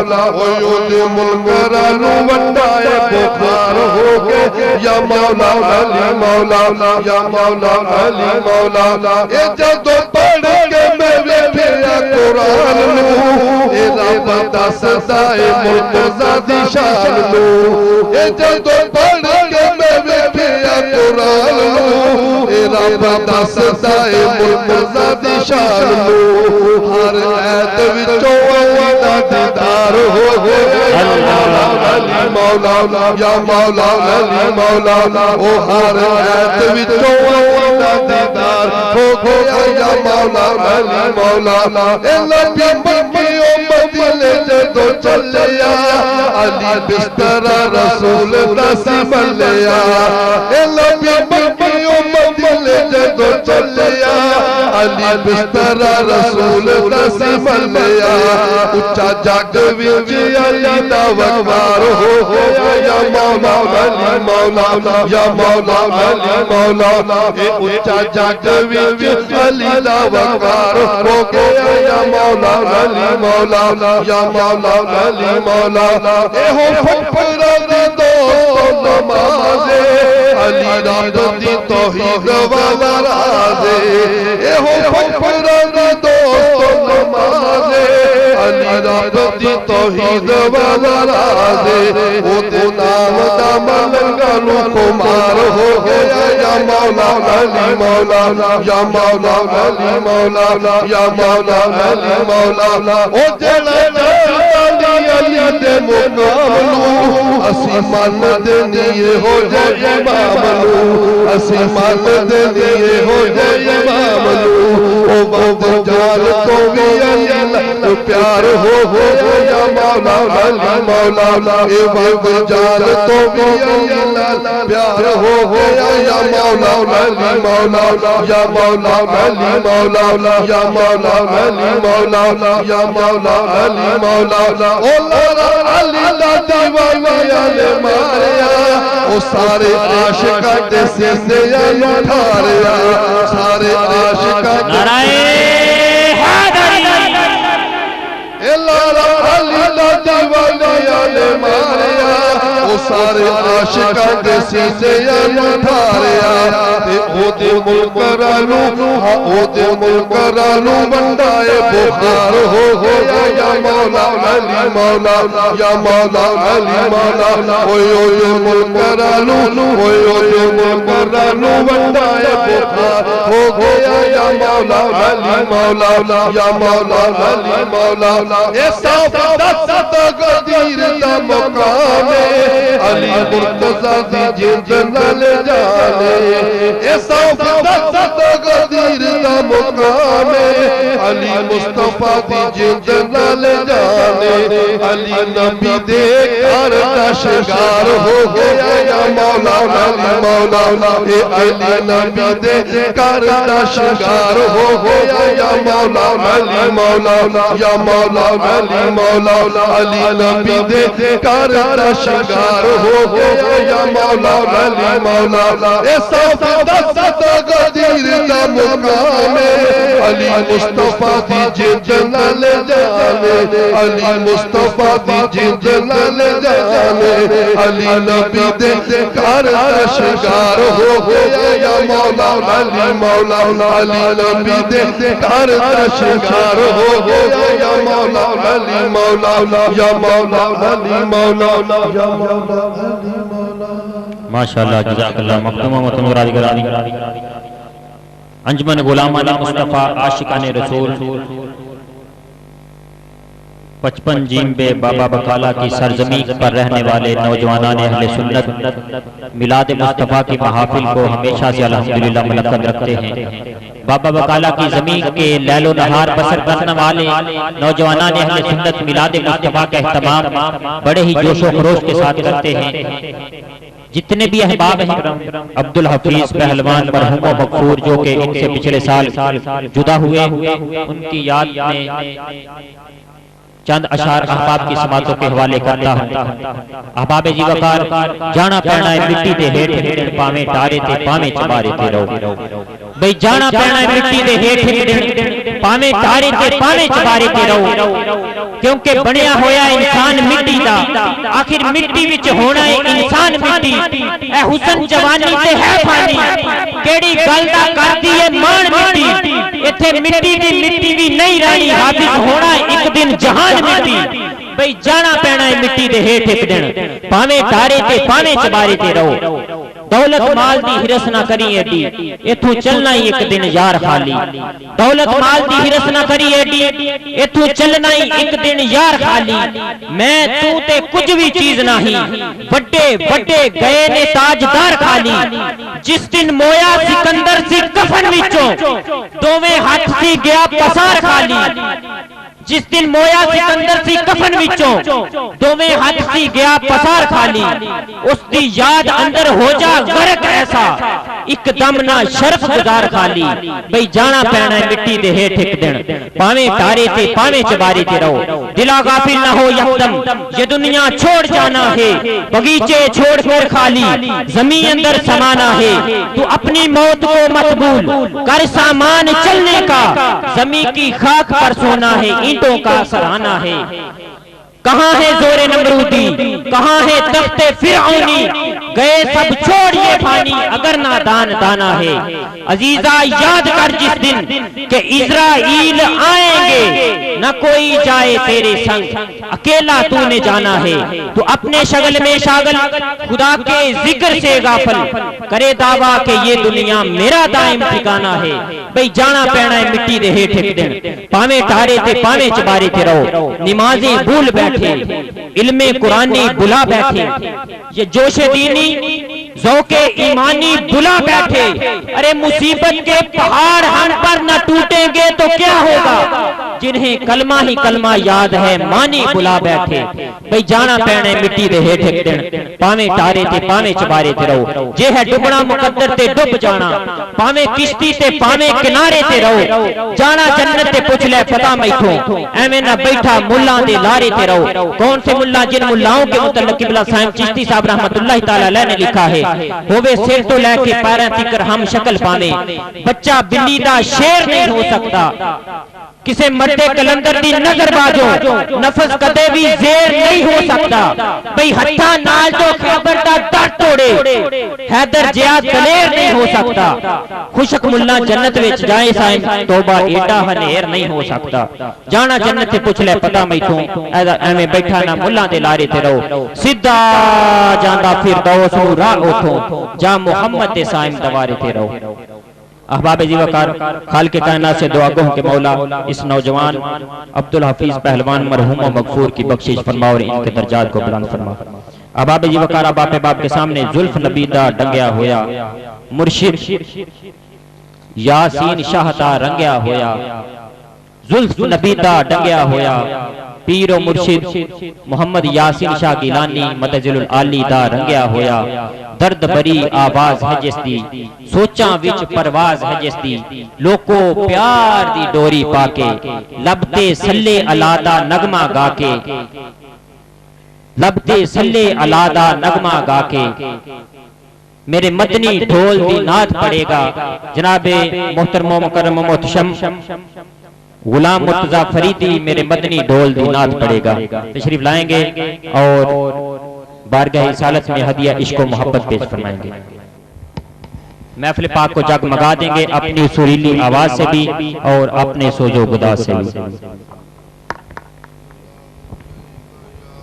ओदे मुनकरां नू वंडाए पुकार हो गया, या मौला अली मौला, या मौला अली मौला। ए जदों पढ़ के मैं वेखिया कुरान नू, ए रब दसदा ए मुर्तज़ा दी शान नू। ए जदों पढ़ के मैं वेखिया कुरान नू, ए रब दसदा ए मुर्तज़ा दी शान नू। हर ऐत विचों अली दा दीदार हो गया, या मौला अली मौला, या मौला अली मौला। ओ हर ऐत विचों अली दा दीदार हो गया, या मौला अली मौला। ए नबी मक्कियों मदीने जदों चलिया, अली बिस्तरा रसूल दा सी मलिया। ए नबी मक्कियों मदीने जदों चलिया, अली बिस्तरा रसूल दा सी मलिया। उच्चा जग विच अली दा वकार हो गया, या मौला अली मौला, या मौला अली मौला। ए उच्चा जग विच अली दा वकार हो गया, या मौला अली मौला, या मौला अली मौला। ए हो फकरा दी दोस्त नमाज़े, अली रब दी तौहीद वाला राज़े। ए हो फकरा दी दोस्त नमाज़े, अली रब दी तौहीद वाला राज़े। ओदे नाम दा मलंगा नू खुमार हो गया, या मौला अली मौला, या मौला अली मौला, या मौला अली मौला। ओ जेड़ा अली दे मुकाम नू असी मन देनीए हो जाए इमाम नू, असी मन देनीए हो जाए इमाम नू। ओ बाबू जान तो भी अली प्यार हो गया, या मौला अली मौला। ए बाबू जान तो भी अली प्यार हो गया, या मौला अली मौला, या मौला अली मौला, या मौला अली मौला, या मौला अली मौला। ओ लाला अली दा दीवाना आले मारिया, ओ सारे आशिकां दे सीधियां नू ठारिया, सारे आशिकां नाराए हैदरी। ए लाला अली दा दीवाना आले मारिया, ओ सारे आशिकां दे सीधियां नू ठारिया। ते ओदे मुनकरां नू, हां ओदे मुनकरां नू वंडाए बुखार हो गया, या मौला अली मौला, या मौला अली मौला। ओदे मुनकरां नू, ओदे मुनकरां नू वंडाए बुखार हो गया या मौला अली मौला या मौला अली मौला ए साफ दस्त गदीर दा मकाम अली मुर्तजा दी जिंद नाल जाने ए साफ दस्त गदीर दा मकाम अली मुस्तफा दी जिंद नाल जाने अली नबी दे घर दा शिंगार हो गया या मौला अली मौला ए अली नबी दे घर दा शिंगार हो गया या मौला अली मौला या मौला अली मौला अली नबी दे घर दा शिंगार हो गया या मौला अली मौला ए साफ दस्त गदीर दा मुकाम अली मुस्तफा दी जिंद नाल जाने अली मुस्तफा दी जिंद नाल जाने अली नबी दे घर दा शिंगार हो गया या मौला अली मौला अली नबी दे घर दा शिंगार हो गया या मौला अली मौला या मौला अली मौला या मौला अली मौला। माशाअल्लाह जज़ाकल्लाह मखदूम मुराद करानी अंजुमन गुलामान मुस्तफ़ा आशिकाने रसूल 55 जींबे बाबा बकाला की सरजमी पर रहने वाले नौजवानान अहले सुन्नत मिलाद मुस्तफ़ा की महाफिल को हमेशा से अल्हम्दुलिल्लाह मुनक्कद रखते हैं। बाबा बकाला की जमीन के लैलो नहार बसर करने वाले नौजवानान अहले सुन्नत मिलाद मुस्तफ़ा का एहतमाम बड़े ही जोशो खरोश के साथ करते हैं। जितने भी अहबाब हैं अब्दुल हफीज पहलवान मरहूम मगफूर जो कि इनसे पिछले साल जुदा हुए उनकी याद में चंद अशार अहबाब की समातों के हवाले करता हूँ। अहबाब जी वकार जाना पैना है मिट्टी दे हेठ पावे टारे ते पावे चबारे ते रहो भाई जाना पैना है मिट्टी दे हेठ पावे टारे ते पावे चबारे ते रहो क्योंकि बनया होया इंसान मिट्टी दा आखिर मिट्टी विच होना है इंसान मिट्टी ए हुसन जवानी ते है पानी केड़ी गल दा करदी है मान मिट्टी इथे मिट्टी दी मिट्टी भी नहीं रहनी हाफिज होना एक दिन जहान मिट्टी भाई जाना पैना है मिट्टी दे हेठ एक दिन पावे टारे ते पावे चबारे ते रहो दौलत माल दी हिरस ना करी एडी इथों चलना ही एक दिन यार खाली दौलत माल दी हिरस ना करी एडी इथों चलना ही एक दिन यार खाली मैं तू ते कुछ भी चीज नहीं बड़े बड़े गए ने ताजदार खाली जिस दिन मोया सिकंदर सी कफन विचों दोवें हाथ सी गया पसार खाली जिस दिन मोया सिकंदर सी कफन विचों दोवें हाथ सी गया पसार खाली उसकी याद अंदर हो जा गर्क ऐसा एकदम ना शर्फ गुजार खाली भाई जाना पैना है मिट्टी दे हेठ एक दिन पावे तारे ते पावे चबारे ते रहो दिला गाफिल ना हो यकदम ये दुनिया छोड़ जाना है बगीचे छोड़ कर खाली जमीन अंदर समाना है तू अपनी मौत को मकबूल कर सामान चलने का जमीन की खाक पर सोना है ईंटों का सराहना है कहाँ है जोरे नमरूदी कहाँ है तख्ते फिरौनी गए सब छोड़िए फानी अगर नादान दाना है अजीजा याद कर जिस दिन के इजराइल आएंगे न कोई जाए तेरे संग अकेला तूने जाना है तू अपने शगल में शागल खुदा के जिक्र से गाफल करे दावा के ये दुनिया मेरा दायम ठिकाना है भाई जाना पैना है मिट्टी दे हेठ एक दिन पावे तारे ते पावे चबारे ते रहो निमाजी भूल बैठे इल्मे कुरानी बुला बैठे ये जोशे दीनी ज़ौके ईमानी बुला बैठे अरे मुसीबत के पहाड़ हम पर न टूटेंगे तो क्या होगा जिन्हें कलमा ही कलमा याद है मानी बुला बैठे भाई जाना पैने मिट्टी दे हेठ एक दिन पावे तारे ते पावे चबारे ते रहो जे है डुबना मुकद्दर ते डुब जाना पावे किश्ती ते पावे किनारे ते रहो जाना जन्नत ते पुछ ले पता मैथों एवें ना बैठा मुल्ला दे लारे ते रहो कौन से मुल्ला जिन मुल्लाओं के मुतल्लिक किबला साहिब चिश्ती साहब रहमतुल्लाह तआला अलैह ने लिखा है होवे सिर तो लेके पैरों तक हम शक्ल पावे बच्चा बिल्ली दा शेर नहीं हो सकता किसे मर्दे कलंदर दी नजर बाजो नफस कदे भी जेर नहीं हो सकता भाई हत्था नाल जो खैबर दा दर तोड़े हैदर जिया दलेर नहीं हो सकता खुशक मुल्ला जन्नत विच जाए साईं तौबा एडा हनेर नहीं हो सकता जाना जन्नत से पूछ ले पता मैथों एवें बैठा ना मुल्ला दे लारे ते रहो सीधा जांदा फिरदौस नूं राह उठों जा मुहम्मद दे साईं दवारे ते रहो अहबाब जी वकार, खालिक कायनात से दुआ गो के मौला इस नौजवान अब्दुल हफीज पहलवान मरहूम व मगफूर की बख्शिश फरमा और इनके दर्जात को बुलंद फरमा। अहबाब जी वकार, बाप बाप के सामने जुल्फ नबीदा डंगया होया, मुर्शिद यासीन शाहता रंगया होया, जुल्फ नबीदा डंगया होया, पीर और मुर्शिद मोहम्मद यासीन शाह गिलानी मतजुल आली दा रंगया होया, दर्द भरी आवाज है जिसदी, सोचा विच परवाज है जिसदी, लोको प्यार दी डोरी पाके, लबते सल्ले अलादा नगमा गाके, लबते सल्ले अलादा नगमा गाके, मेरे मदनी ढोल दी नाद पड़ेगा। जनाबे मोहतरम मुकर्रम मोहतशम गुलाम मुर्तजा फरीदी मेरे मदनी ढोल दी नाद पड़ेगा, तशरीफ लाएंगे और बारगाह रिसालत में हदिया इश्क व मोहब्बत पेश फरमाएंगे। महफिल पाक को जगमगा देंगे अपनी सुरीली आवाज से भी और अपने सोजो गुदा से भी।